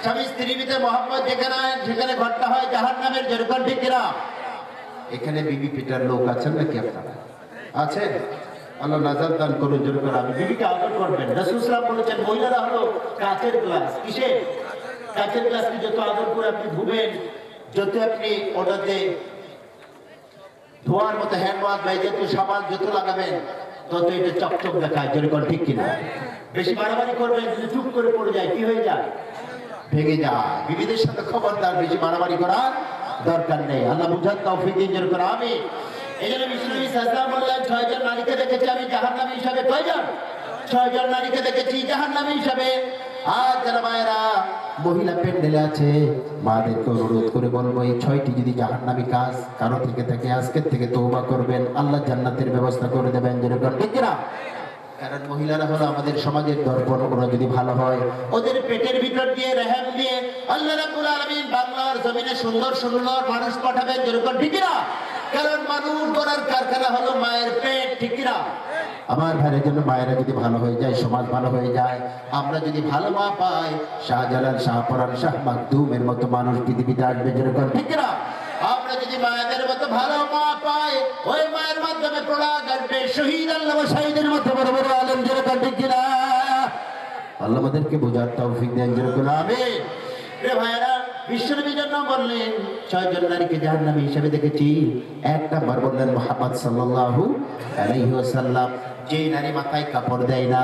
স্বামী স্ত্রীর ভিতরে মহব্বত যেখানে হয়, সেখানে ঘরটা হয় জাহান্নামের। যেরকম ঠিক কিনা? এখানে বিবি পিটার লোক আছেন নাকি আপনারা? আছেন? আল্লাহ নাজাত দান করুন। যেরকম আমি বিবিকে আদর করবেন। রাসূল সাল্লাল্লাহু আলাইহি ওয়াসাল্লাম বলেছেন, মহিলারা হলো কাচের গ্লাস। কিসের? কাচের গ্লাসকে যত আদর করে আপনি ধুবেন, যত আপনি ওটাতে ধোয়ার মতো হ্যান্ড ওয়াশ বা যত সাবান যত লাগাবেন, তত এটা চকচক দেখায়। যেরকম ঠিক কিনা? বেশি বাড়াবাড়ি করবেন, যদি চুপ করে পড়ে যায়, কি হয়ে যায়? ভেঙে যায়। বিবিদের সাথে খবরদার বেশি বাড়াবাড়ি করার দরকার নেই। আল্লাহ বুঝার তৌফিক দিন। যেরকম আমি এই জন্য বিষ্ণু সাজদা বললেন, 6 জন নারীকে দেখেছি আমি জাহান্নামী হিসাবে। কয়জন? 6 জন নারীকে দেখেছি জাহান্নামী হিসাবে। আর যারা মায়েরা মহিলা প্যান্ডেলে আছে, মাদেরকে অনুরোধ করে বলবো, এই 6টি যদি জাহান্নামী কাজ কারো থেকে থাকে, আজকের থেকে তওবা করবেন, আল্লাহ জান্নাতের ব্যবস্থা করে দেবেন। যেরকম ঠিক না? কারণ মহিলারা হলো আমাদের সমাজের দর্পণ। ওরা যদি ভালো হয়, ওদের পেটের ভিতর দিয়ে রেহেম দিয়ে আল্লাহ রাব্বুল আলামিন বাংলার জমিনে সুন্দর সুন্দর মানুষ পাঠাবেন, যেরকম ঠিক না? কারণ মানুষ গড়ার কারখানা হলো মায়ের পেট, ঠিক না? আমার ভাইয়ের জন্য মায়েরা যদি ভালো হয়ে যায়, সমাজ ভালো হয়ে যায়। আমরা যদি ভালো মা পাই, শাহজালাল, শাহপরান, শাহ মাকদুমের মতো মানুষ পৃথিবীতে আসবে, যেরকম ঠিক না? আমরা যদি মায়েদের মতো ভালো মা পাই, ওই মায়ের মাধ্যমে প্রলাপ আসবে, শহীদ আল্লাহ শহীদের মতো বড় বড় আলেম, যেরকম ঠিক না? আল্লাহ আমাদেরকে বোঝার তৌফিক দেন, যেরকম আমিন। রে ভাইরা, বিশ্বনবী জন্য বললেন 6 জন নারীকে জাহান্নামী হিসেবে দেখেছি। 1 নাম্বার বললেন মুহাম্মদ সাল্লাল্লাহু আলাইহি ওয়াসাল্লাম, যে নারী মাথায় কাপড় দেয় না,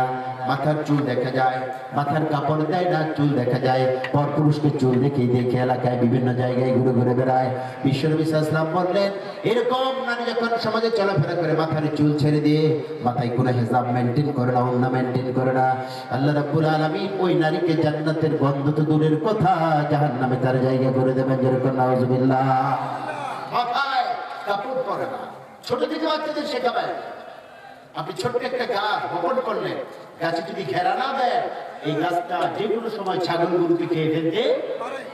মাথার চুল দেখা যায়, মাথার কাপড় দেয় না, চুল দেখা যায়, পরপুরুষকে চুল দেখে দেখে এলাকায় বিভিন্ন জায়গায় ঘুরে ঘুরে বেড়ায়। বিশ্বনবী সাল্লাল্লাহু আলাইহি ওয়াসাল্লাম বললেন, এরকম নারী যখন সমাজে চলাফেরা করে মাথার চুল ছেড়ে দিয়ে, মাথায় কোনো হিজাব মেনটেন করে না, ওড়না মেনটেন করে না, আল্লাহ রাব্বুল আলামিন ওই নারীকে জান্নাতের গন্ধ তো দূরের কথা, জাহান্নামে তার জায়গা করে দেবেন, যেরকম নাউজুবিল্লাহ। মাথায় কাপড় পরে না, ছোট থেকে বাচ্চাদের শেখাবেন। আপনি ছোট্ট একটা গাছ বপন করলেন, গাছে যদি ঘেরা না দেন, এই গাছটা যে কোনো সময় ছাগল গরুকে খেয়ে ফেলতে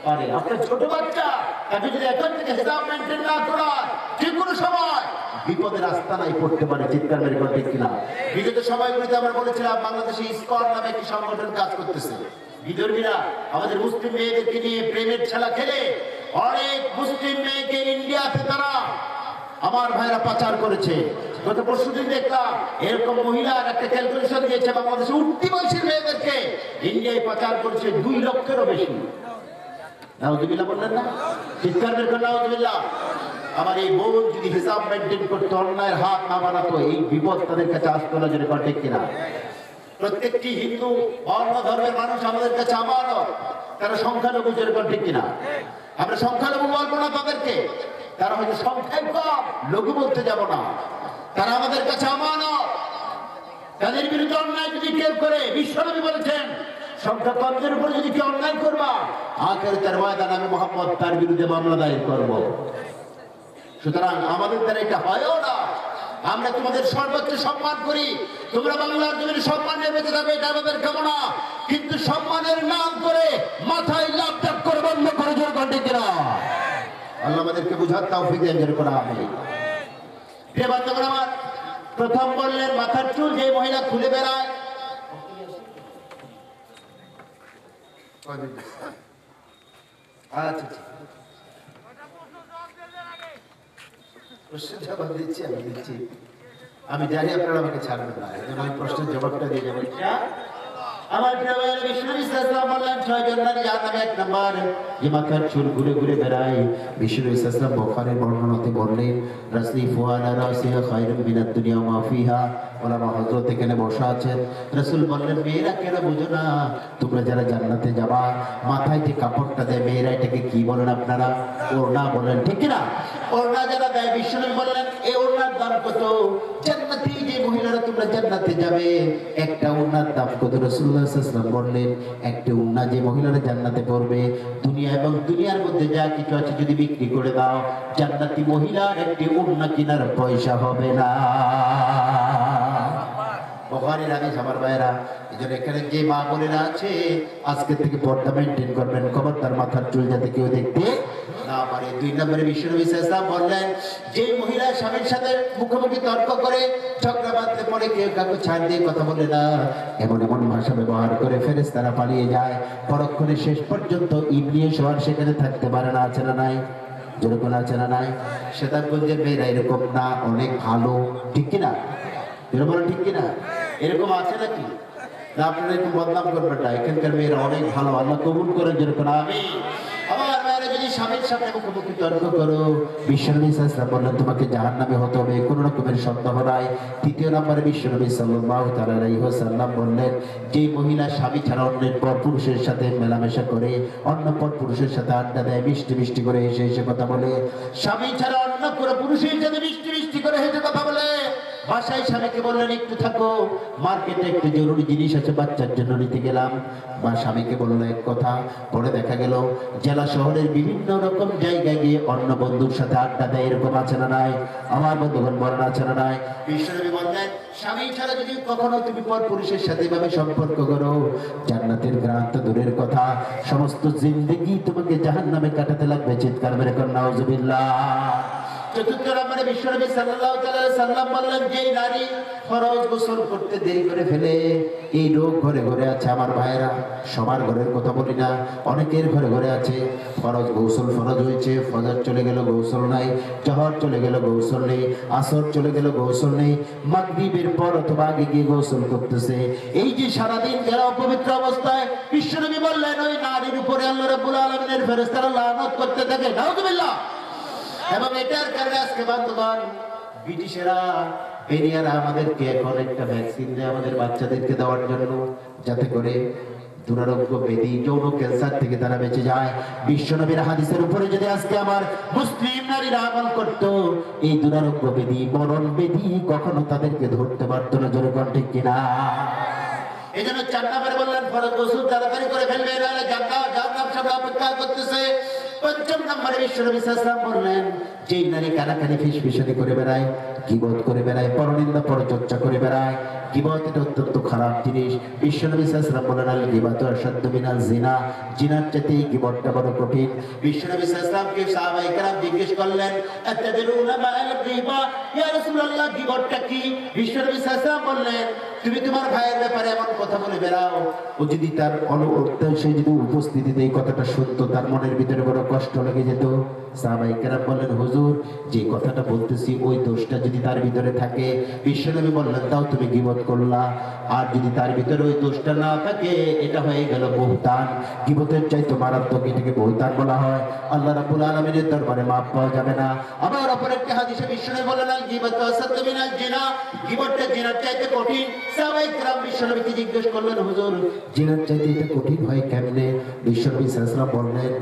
পারে। আপনার ছোট বাচ্চা, তাকে যদি এখন থেকে হিসাব মেনটেন না করার, যে কোনো সময় বিপদের আস্তানায় পড়তে পারে। চিৎকার মেরে বলতে কিনা? বিগত সময়গুলিতে আমরা বলেছিলাম বাংলাদেশে ইসকন নামে একটি সংগঠন কাজ করতেছে। বিধর্মীরা আমাদের মুসলিম মেয়েদেরকে নিয়ে প্রেমের খেলা খেলে অনেক মুসলিম মেয়েকে ইন্ডিয়াতে তারা আমার ভাইরা পাচার করেছে। গত পরশুদিন দেখলাম এরকম মহিলার একটা ক্যালকুলেশন দিয়েছে, বাংলাদেশে উঠতি বয়সের মেয়েদেরকে ইন্ডিয়ায় পাচার করেছে 2 লক্ষেরও বেশি। নাউজুবিল্লাহ বললেন না? চিৎকার বের করে নাউজুবিল্লাহ। আমার এই বোন যদি হিসাব মেনটেন করতে, অন্যায়ের হাত না বানাতো, এই বিপদ তাদের কাছে আসতো না, যদি ঠিক কিনা? প্রত্যেকটি হিন্দু অন্য ধর্মের মানুষ আমাদের কাছে আমানত, তারা সংখ্যালঘু, যেরকম ঠিক কিনা? আমরা সংখ্যালঘু বলবো না তাদেরকে, তারা হয়তো সংখ্যায় কম, লঘু বলতে যাব না, তারা আমাদের কাছে আমানত। তাদের বিরুদ্ধে অন্যায় যদি কেউ করে, বিশ্বনবী বলেছেন সংখ্যা কমদের উপর যদি কেউ অন্যায় করবা, আখিরাতের ময়দানে আমি মুহাম্মদ তার বিরুদ্ধে মামলা দায়ের করব। সুতরাং আমাদের দ্বারা এটা হয়ও না। আমরা তোমাদের সর্বোচ্চ সম্মান করি, তোমরা বাংলার জমির সম্মান নিয়ে বেঁচে যাবে, এটা আমাদের কামনা। কিন্তু সম্মানের নাম করে মাথায় লাভ ত্যাগ করে বন্ধ করে জোর করে কিনা? আল্লাহ আমাদেরকে বুঝার তৌফিক দেন, যেরকম আমিন। প্রিয় বান্ধবরা আমার, প্রথম বললেন মাথার চুল যে মহিলা খুলে বেড়ায়, আচ্ছা প্রশ্নের জবাব দিচ্ছি, আমি জানি আপনারা আমাকে ছাড়বেন না, এই জন্য আমি প্রশ্নের জবাবটা দিয়ে যাবো। আমার প্রিয় ভাইয়েরা, বিশ্বনবী সাল্লাল্লাহু আলাইহি ওয়াসাল্লাম বললেন 6 জন নারী জাহান্নামে। 1 নাম্বার, যে মাথার চুল ঘুরে ঘুরে বেড়ায়। বিশ্বনবী সাল্লাল্লাহু আলাইহি ওয়াসাল্লাম বুখারীর বর্ণনাতে বললেন, রাসূলুল্লাহ ফুআলা রাসিহা খায়রুম মিনাদ দুনিয়া ওয়া মা ফিহা। ওলামা হযরত এখানে বসা আছেন। রাসূল বললেন, মেয়েরা কেন বুঝো না, তোমরা যারা জান্নাতে যাবা, মাথায় যে কাপড়টা দেয় মেয়েরা, এটাকে কি বলেন আপনারা? ওড়না বলেন, ঠিক কি না? ওড়না যারা দেয়, বিশ্বনবী বললেন এই ওড়নার দাম কত? জান্নাতি যে মহিলারা তোমরা জান্নাতে যাবে, একটা ওড়নার দাম কত? রাসূলুল্লাহ সাল্লাল্লাহু আলাইহি ওয়াসাল্লাম বললেন, একটা ওড়না যে মহিলারা জান্নাতে পড়বে, দুনিয়া এবং দুনিয়ার মধ্যে যা কিছু আছে যদি বিক্রি করে দাও, জান্নাতি মহিলার একটি ওড়না কেনার পয়সা হবে না। বুখারীর হাদিস আমার ভাইরা। এজন্য এখানে যে মা বোনেরা আছে, আজকে থেকে পর্দা মেনটেন করবেন, খবরদার মাথার চুল যাতে কেউ দেখতে না পারে। 2 নম্বরে বিশ্বনবী সাল্লাল্লাহু আলাইহি ওয়াসাল্লাম বললেন, যে মহিলা স্বামীর সাথে মুখোমুখি তর্ক করে, ঝগড়া বাঁধতে পড়ে, কেউ কাউকে ছাড় দিয়ে কথা বলে না, এমন এমন ভাষা ব্যবহার করে ফেরেশতারা পালিয়ে যায়, পরক্ষণে শেষ পর্যন্ত ইবলিস হওয়ার সেখানে থাকতে পারে না। আছে না নাই? যেরকম আছে না নাই? শ্বেতাবগঞ্জের মেয়েরা এরকম না, অনেক ভালো, ঠিক কিনা? এরকম ঠিক কিনা? এরকম আছে নাকি? না আপনারা একটু বদনাম করবেন না, এখানকার মেয়েরা অনেক ভালো, আল্লাহ কবুল করেন, যেরকম আমি। আমার মেয়েরা যদি স্বামীর সাথে মুখোমুখি তর্ক করো, বিশ্বনবী সাল্লাল্লাহু আলাইহি ওয়াসাল্লাম বললেন তোমাকে জাহান্নামে হতে হবে, কোনো রকমের সন্দেহ নাই। 3 নম্বরে বিশ্বনবী সাল্লাল্লাহু তাআলা আলাইহি ওয়াসাল্লাম বললেন, যে মহিলা স্বামী ছাড়া অন্যের পর পুরুষের সাথে মেলামেশা করে, অন্য পর পুরুষের সাথে আড্ডা দেয়, মিষ্টি মিষ্টি করে হেসে হেসে কথা বলে, স্বামী ছাড়া অন্য কোনো পুরুষের সাথে মিষ্টি মিষ্টি করে হেসে কথা বলে, বাসায় স্বামীকে বললেন একটু থাকো, মার্কেটে একটু জরুরি জিনিস আছে বাচ্চার জন্য নিতে গেলাম। বা স্বামীকে বললো এক কথা, পরে দেখা গেল জেলা শহরের বিভিন্ন রকম জায়গায় গিয়ে অন্য বন্ধুর সাথে আড্ডা দেয়। এরকম আছে না নাই? আমার বন্ধুগণ বলেন আছে না নাই? বিশ্বনবী বললেন স্বামী ছাড়া যদি কখনো তুমি পর পুরুষের সাথে এভাবে সম্পর্ক করো, জান্নাতের গ্রাম তো দূরের কথা, সমস্ত জিন্দেগি তোমাকে জাহান্নামে কাটাতে লাগবে। চিৎকার মেরে কর নাউজুবিল্লাহ। চতুর্থ নম্বরে বিশ্বনবী সাল্লাল্লাহু আলাইহি সাল্লাম বললেন, যেই নারী ফরজ গোসল করতে দেরি করে ফেলে, এই রোগ ঘরে ঘরে আছে আমার ভাইয়েরা। সবার ঘরের কথা বলি না, অনেকের ঘরে ঘরে আছে। ফরজ গোসল ফরজ হয়েছে, ফজর চলে গেল গোসল নাই, জোহর চলে গেল গোসল নেই, আসর চলে গেল গোসল নেই, মাগরিবের পর অথবা আগে গিয়ে গোসল করতেছে। এই যে সারাদিন যারা অপবিত্র অবস্থায়, বিশ্বনবী বললেন ওই নারীর উপরে আল্লাহ রাব্বুল আলামিনের ফেরেশতারা লানত করতে থাকে। নাউজুবিল্লাহ। এবং এটার কারণে আজকে বন্ধুগণ, ব্রিটিশেরা পেরিয়ারা আমাদেরকে এখন একটা ভ্যাকসিন দেয় আমাদের বাচ্চাদেরকে দেওয়ার জন্য, যাতে করে দুরারোগ্য ব্যাধি যৌন ক্যান্সার থেকে তারা বেঁচে যায়। বিশ্বনবীর হাদিসের উপরে যদি আজকে আমার মুসলিম নারীরা আমল করতো, এই দুরারোগ্য ব্যাধি মরণ ব্যাধি কখনো তাদেরকে ধরতে পারতো না। জোরে কোন ঠিক কিনা? এই জন্য 4 নম্বরে বললেন ফরজ গোসল তাড়াতাড়ি করে ফেলবে, নাহলে জাহান্নাম সবাই অপেক্ষা করতেছে। 5 নম্বরে বিশ্বনবী সাল্লাল্লাহু আলাইহি ওয়াসাল্লাম বললেন, যেই নারী কানাকানি ফিসফিসানি করে বেড়ায়, গীবত করে বেড়ায়, পরনিন্দা পরচর্চা করে বেড়ায়, গীবত এটা অত্যন্ত খারাপ জিনিস। বিশ্বনবী সাল্লাল্লাহু আলাইহি ওয়াসাল্লাম বলেন, আল গীবাতু আশাদ্দু মিনাল জিনা, জিনার চাইতে গীবতটা বড় কঠিন। বিশ্বনবী সাল্লাল্লাহু আলাইহি ওয়াসাল্লামকে সাহাবায়ে কেরাম জিজ্ঞেস করলেন, আতাদরুনা মাল গীবা, ইয়া রাসূলুল্লাহ গীবতটা কি? বিশ্বনবী সাল্লাল্লাহু আলাইহি ওয়াসাল্লাম বললেন, তুমি তোমার ভাইয়ের ব্যাপারে এমন কথা বলে বেড়াও, ও যদি তার সে যদি উপস্থিতিতে এই কথাটা শুনতো, তার মনের ভিতরে বড় কষ্ট লেগে যেত। সাহাবায়ে কেরাম বললেন, হুজুর যে কথাটা বলতেছি ওই দোষটা যদি তার ভিতরে থাকে, বিশ্বনবী বললেন, তাও তুমি গীবত করলা। আর যদি তার ভিতরে ওই দোষটা না থাকে, এটা হয়ে গেল বুহতান। গীবতের চাইতে মারাত্মক, এটাকে বুহতান বলা হয়। আল্লাহ রাব্বুল আলামিনের দরবারে মাফ পাওয়া যাবে না। আবার অপর একটি হাদিসে বিশ্বনবী বলেন, আল গীবাতু আসাদ্দু মিনাল জিনা, গীবতটা জিনার চাইতে কঠিন। সাহাবায়ে কেরাম বিশ্বনবীকে জিজ্ঞেস করলেন, হুজুর জিনার চাইতে এটা কঠিন হয় কেমনে? বিশ্বনবী সাল্লাল্লাহু আলাইহি ওয়াসাল্লাম বললেন,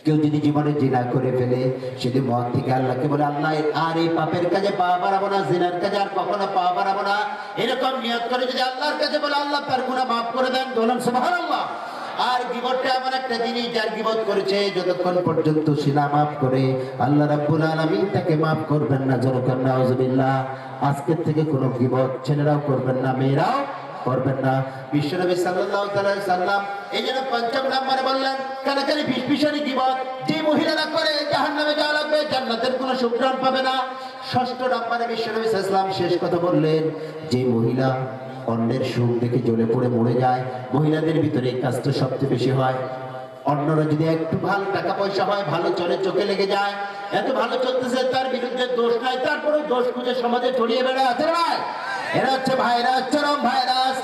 কেউ যদি জীবনে জিনা করে ফেলে, সেটি মন থেকে আল্লাহকে বলে, আল্লাহ আর এই পাপের কাজে পা বাড়াবো না, জিনার কাজে আর কখনো পা বাড়াবো না, এরকম নিয়ত করে যদি আল্লাহর কাছে বলে, আল্লাহ তার গুনাহ মাফ করে দেন। বলুন সুবহানাল্লাহ। আর গীবতটা এমন একটা জিনিস, যার গীবত করেছে যতক্ষণ পর্যন্ত সে না মাফ করে, আল্লাহ রাব্বুল আলামিন তাকে মাফ করবেন না। জোরে কর নাউজুবিল্লাহ। আজকের থেকে কোনো গীবত ছেলেরাও করবেন না, মেয়েরাও করবেন না। বিশ্বনবী সাল্লাল্লাহু আলাইহি সাল্লাম এই জন্য 5 নম্বরে বললেন, কানাকানি ফিসফিসানি গীবত যে মহিলারা করে জাহান্নামে যাওয়া লাগবে, জান্নাতের কোনো সুগ্রাণ পাবে না। 6 নম্বরে বিশ্বনবী সাল্লাল্লাহু আলাইহি সাল্লাম শেষ কথা বললেন, যে মহিলা অন্যের সুখ দেখে জ্বলে পড়ে মরে যায়, মহিলাদের ভিতরে এই কাজটা সবচেয়ে বেশি হয়। অন্যরা যদি একটু ভালো টাকা পয়সা হয়, ভালো চলে, চোখে লেগে যায়, এত ভালো চলতেছে, তার বিরুদ্ধে দোষ নাই, তারপরে দোষ খুঁজে সমাজে ছড়িয়ে বেড়ায়, আছে না? এরা হচ্ছে ভাইরাস, চরম ভাইরাস।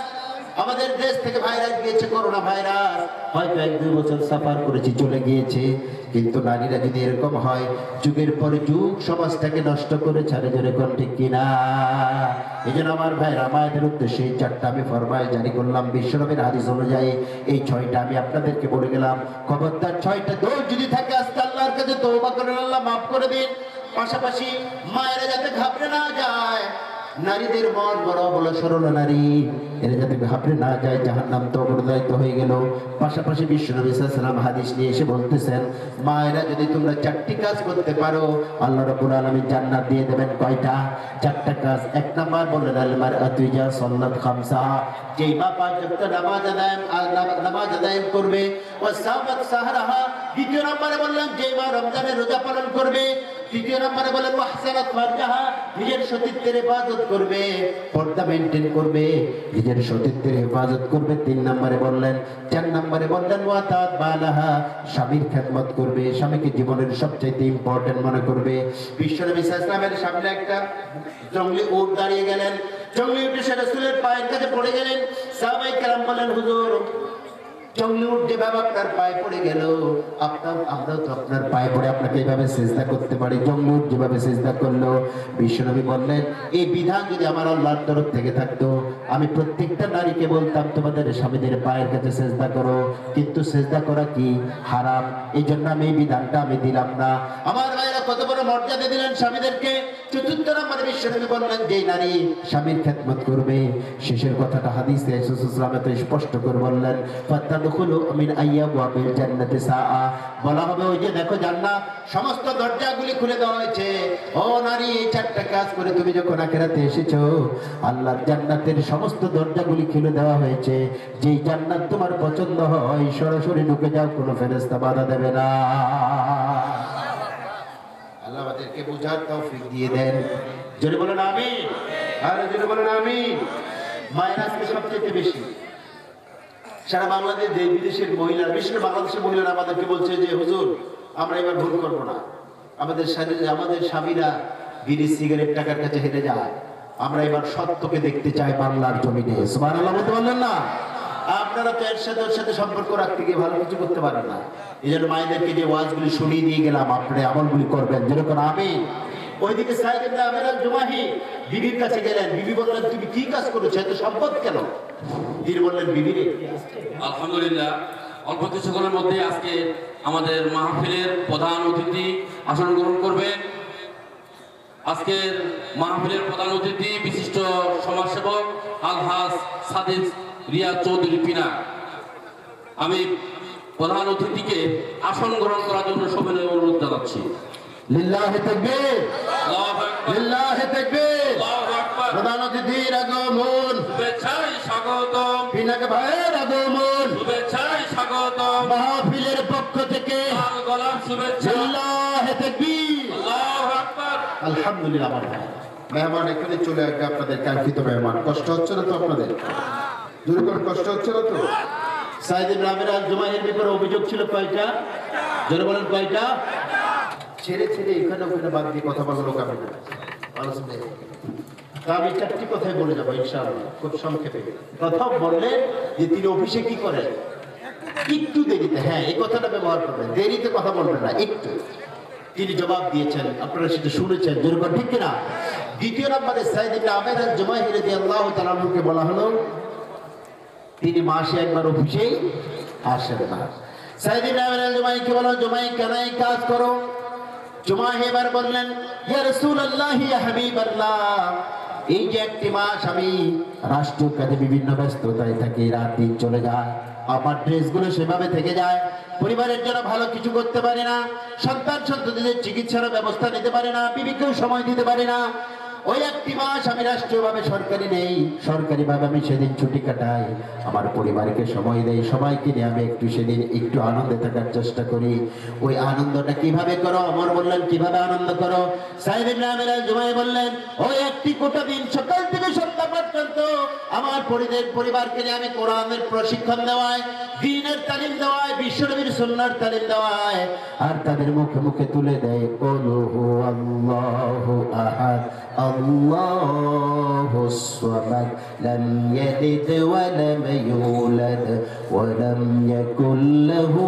আমাদের দেশ থেকে ভাইরাস গিয়েছে, করোনা ভাইরাস, হয়তো 1-2 বছর সাফার করেছি, চলে গিয়েছে। কিন্তু নারীরা যদি এরকম হয়, যুগের পরে যুগ সমাজটাকে নষ্ট করে ছাড়ে। জোরে কোন ঠিক কিনা? এই জন্য আমার ভাইরা, মায়েদের উদ্দেশ্যে এই 4টা আমি ফরমায় জারি করলাম বিশ্বনবীর হাদিস অনুযায়ী। এই 6টা আমি আপনাদেরকে বলে গেলাম। খবরদার 6টা দোষ যদি থাকে, আজকে আল্লাহর কাছে তওবা করেন, আল্লাহ মাফ করে দিন। পাশাপাশি মায়েরা যাতে ঘাবড়ে না যায়, নারীদের মন বড় বড় সরল নারী, এরা যাতে ঘাবড়ে না যায়, জাহান্নাম তো অবদায়িত হয়ে গেল। পাশাপাশি বিশ্বনবী সাল্লাল্লাহু আলাইহি ওয়াসাল্লাম হাদিস নিয়ে এসে বলতেছেন, মায়েরা যদি তোমরা 4টি কাজ করতে পারো, আল্লাহ রাব্বুল আলামিন জান্নাত দিয়ে দেবেন। কয়টা? 4টা কাজ। 1 নাম্বার বললেন, আল মারআতু ইজা সাল্লাত খামসাহা, যেই মা 5 ওয়াক্ত নামাজ আদায় করবে, ওয়া সামাত সাহরাহা। 2 নম্বরে বললেন, যেই মা রমজানের রোজা পালন করবে। 3 নম্বরে বলেন, ওয়াহসানাত ফারজাহা, নিজের সতীত্বের হেফাজত করবে, পর্দা মেইনটেইন করবে, নিজের সতীত্বের হেফাজত করবে। 3 নম্বরে বললেন। 4 নম্বরে বললেন, ওয়াতাত বালাহা, স্বামীর খেদমত করবে, স্বামীকে জীবনের সবচেয়ে ইম্পর্টেন্ট মনে করবে। বিশ্বনবী সাল্লাল্লাহু আলাইহি ওয়াসাল্লামের সামনে একটা জঙ্গলি উট দাঁড়িয়ে গেলেন, জঙ্গলি উট এসে রাসূলের পায়ের কাছে পড়ে গেলেন। সাহাবায়ে কেরাম বললেন, হুজুর জঙ্গলি উট যেভাবে আপনার পায়ে পড়ে গেল, আমরাও তো আপনার পায়ে পড়ে আপনাকে এইভাবে সিজদা করতে পারি, জঙ্গলি উট যেভাবে সিজদা করলো। বিশ্বনবী বললেন, এই বিধান যদি আমার আল্লাহর তরফ থেকে থাকতো, আমি প্রত্যেকটা নারীকে বলতাম, তোমাদের স্বামীদের পায়ের কাছে সিজদা করো, কিন্তু সিজদা করা কি? হারাম। এই জন্য আমি এই বিধানটা আমি দিলাম না। আমার ভাইরা কত বড় মর্যাদা দিলেন স্বামীদেরকে। চতুর্থ নম্বরে বিশ্বনবী বললেন যে নারী স্বামীর খেদমত করবে, শেষের কথাটা হাদিসে রাসূল সাল্লাল্লাহু আলাইহি ওয়াসাল্লাম স্পষ্ট করে বললেন, ফাতাদখুলু মিন আইয়াবিল জান্নাতি সাআ। বলা হবে ওই যে দেখো জান্নাত সমস্ত দরজাগুলি খুলে দেওয়া হয়েছে। ও নারী, এই চারটা কাজ করে তুমি যখন আখিরাতে এসেছো, আল্লাহর জান্নাতের সমস্ত দরজাগুলি খুলে দেওয়া হয়েছে। যেই জান্নাত তোমার পছন্দ হয় সরাসরি ঢুকে যাও, কোনো ফেরেশতা বাধা দেবে না। আল্লাহ আমাদেরকে বুঝার তৌফিক দিয়ে দেন। জোরে বলেন আমিন। আর জোরে বলেন আমিন। মায়ের আজকে সবচেয়ে বেশি সারা বাংলাদেশ দেশ বিদেশের মহিলা, বিশেষ করে বাংলাদেশের মহিলারা আমাদেরকে বলছে যে হুজুর আমরা এবার ভুল করবো না। আমাদের স্বামীরা বিড়ি সিগারেট টাকার কাছে হেরে যায়, আমরা এবার সত্যকে দেখতে চাই বাংলার জমিনে। সুবহানাল্লাহ বলতে পারলেন না? আপনারা তো এর সাথে ওর সাথে সম্পর্ক রাখতে গিয়ে ভালো কিছু করতে পারেন না। এই জন্য মায়েদেরকে যে ওয়াজগুলি শুনিয়ে দিয়ে গেলাম, আপনি আমলগুলি করবেন যেরকম আমি। ওইদিকে সাইদ ইবনে আমির আল জুমাহি বিবির কাছে গেলেন। বিবি বললেন তুমি কি কাজ করেছো, এত সম্পদ কেন? তিনি বললেন বিবি রে, আলহামদুলিল্লাহ, অল্প কিছুক্ষণের মধ্যে আজকে আমাদের মাহফিলের প্রধান অতিথি আসন গ্রহণ করবেন। আজকের মাহফিলের প্রধান অতিথি বিশিষ্ট সমাজসেবক আলহাজ সাদিক রিয়াজ চৌধুরী পিনা। আমি প্রধান অতিথিকে আসন গ্রহণ করার জন্য সবিনয় অনুরোধ জানাচ্ছি। লিল্লাহি তাকবীর, আল্লাহু আকবার, লিল্লাহি তাকবীর। আল্লাহু আকবার। প্রধান অতিথির আগমন, শুভেচ্ছায় স্বাগতম, পিনাক ভাইয়ের আগমন, শুভেচ্ছায় স্বাগতম, মাহফিলের পক্ষ থেকে লাল গোলাপ শুভেচ্ছা। লিল্লাহি তাকবীর, আল্লাহু আকবার। আলহামদুলিল্লাহ। আমার মেহমান এখানে চলে আসবে, আপনাদের কাঙ্ক্ষিত মেহমান। কষ্ট হচ্ছে না তো আপনাদের? জোরে করে কষ্ট হচ্ছে না তো? সাইদ ইবনে আমির আল জুমাহির ব্যাপারে অভিযোগ ছিল কয়টা? জোরে বলেন কয়টা? ছেড়ে ছেড়ে এখানে ওখানে বাদ দিয়ে কথা বলার লোক আমি না। আলোচনা তা আমি চারটি কথাই বলে যাবো ইনশাআল্লাহ, খুব সংক্ষেপে। প্রথম বললেন যে তিনি অফিসে কি করেন? একটু দেরিতে, হ্যাঁ এই কথাটা ব্যবহার করবেন, দেরিতে কথা বলবেন না, একটু। তিনি জবাব দিয়েছেন, আপনারা সেটা শুনেছেন, যেরকম ঠিক কিনা? দ্বিতীয় নম্বরে সাইদ ইবনে আমির আল জুমাহি রাদিয়াল্লাহু তাআলা আনহুকে বলা হলো তিনি মাসে একবার অফিসেই আসেন না। সাইদ ইবনে আমির আল জুমাহিকে বলা, জুমাহি কেন এই কাজ করো? জুমাহি এবার বললেন, ইয়া রাসূলুল্লাহ, ইয়া হাবিবাল্লাহ, এই যে একটি মাস আমি রাষ্ট্রীয় কাজে বিভিন্ন ব্যস্ততায় থাকি, রাত দিন চলে যায়, আমার ড্রেসগুলো সেভাবে থেকে যায়, পরিবারের জন্য ভালো কিছু করতে পারে না, সন্তান সন্ততিদের চিকিৎসার ব্যবস্থা নিতে পারে না, বিবিকেও সময় দিতে পারে না। ওই একটি মাস আমি রাষ্ট্রীয়ভাবে সরকারি নেই, সরকারিভাবে আমি সেদিন ছুটি কাটাই, আমার পরিবারকে সময় দেই, সবাইকে নিয়ে আমি একটু সেদিন একটু আনন্দে থাকার চেষ্টা করি। ওই আনন্দটা কিভাবে করো? ওমর বললেন কিভাবে আনন্দ করো? সাইদ ইবনে আমির আল জুমাহি বললেন, ওই একটি গোটা দিন সকাল থেকে সন্ধ্যা পর্যন্ত আমার পরিবারকে নিয়ে আমি কোরআনের প্রশিক্ষণ দেওয়ায়, দ্বীনের তালিম দেওয়ায়, বিশ্বনবীর সুন্নাহর তালিম দেওয়ায়, আর তাদের মুখে মুখে তুলে দেয় কুলহু আল্লাহু আহাদ আল্লাহুস সামাদ লাম ইয়ালিদ ওয়া লাম ইউলাদ ওয়া লাম ইয়াকুল লাহু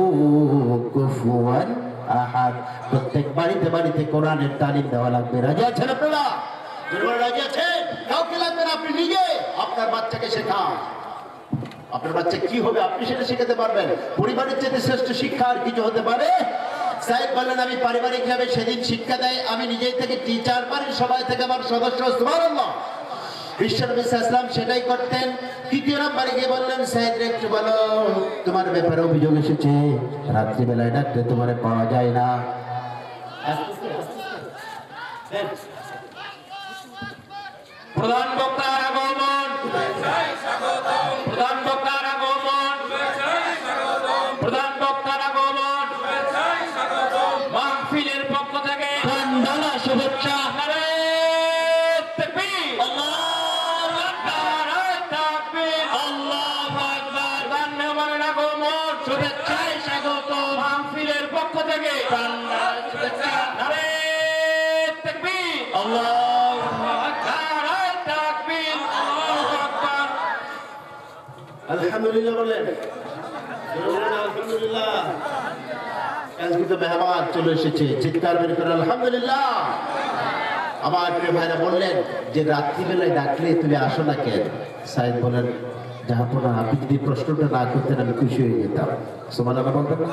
কুফুয়ান আহাদ। প্রত্যেক বাড়িতে বাড়িতে কোরআনের তালিম দেওয়া লাগবে। রাজি আছেন আপনারা? রাজি আছেন? কাউকে লাগবে না, আপনি নিজে আপনার বাচ্চাকে শেখান। আপনার বাচ্চা কি হবে আপনি সেটা শেখাতে পারবেন। পরিবারের চেয়ে শ্রেষ্ঠ শিক্ষা আর কিছু হতে পারে? সাহেব বললেন, আমি পারিবারিকভাবে সেদিন শিক্ষা দেয়, আমি নিজেই থেকে টিচার, বাড়ির সবাই থেকে আমার সদস্য। সুবহানাল্লাহ। বিশ্বনবী সাল্লাল্লাহু আলাইহি ওয়াসাল্লাম সেটাই করতেন। তৃতীয় নম্বরে গিয়ে বললেন, সাহেব একটু বলো, তোমার ব্যাপারে অভিযোগ এসেছে, রাত্রিবেলায় ডাকতে তোমার পাওয়া যায় না। প্রধান বক্তার আগমন, প্রধান বক্তার আগমন, প্রধান বক্তার আগমন, মাহফিলের পক্ষ থেকে ঠান্ডা শুভেচ্ছা। নারায়ে তাকবীর, আল্লাহু আকবার, নারায়ে তাকবীর, আল্লাহু আকবার। প্রধান মেহমানের আগমন, শুভেচ্ছায় স্বাগত। মাহফিলের পক্ষ থেকে ঠান্ডা শুভেচ্ছা। নারায়ে তাকবীর, আল্লাহু আকবার, নারায়ে তাকবীর, আল্লাহু আকবার। আলহামদুলিল্লাহ বলেন, আলহামদুলিল্লাহ। আজকে তো মেহমান চলে এসেছে, চিৎকার বের করে আলহামদুলিল্লাহ। আমার প্রিয় ভাইরা বললেন যে রাত্রিবেলায় ডাকলে তুমি আসো না কেন? সাইদ বলেন, জাহাপনা আপনি যদি প্রশ্নটা না করতেন আমি খুশি হয়ে যেতাম। সুবহানাল্লাহ বলতেন না?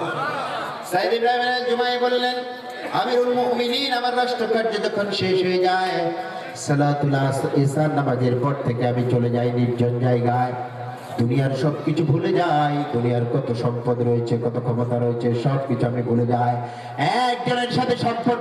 সাইদ ইব্রাহিম আল জুমাহি বললেন, আমিরুল মুমিনিন আমার রাষ্ট্রকার্য যখন শেষ হয়ে যায়, সালাতুল ইসার নামাজের পর থেকে আমি চলে যাই নির্জন জায়গায়। দুনিয়ার সবকিছু ভুলে যাই, দুনিয়ার কত সম্পদ রয়েছে, কত ক্ষমতা রয়েছে, সবকিছু আমি ভুলে যাই। একজনের সাথে সম্পর্ক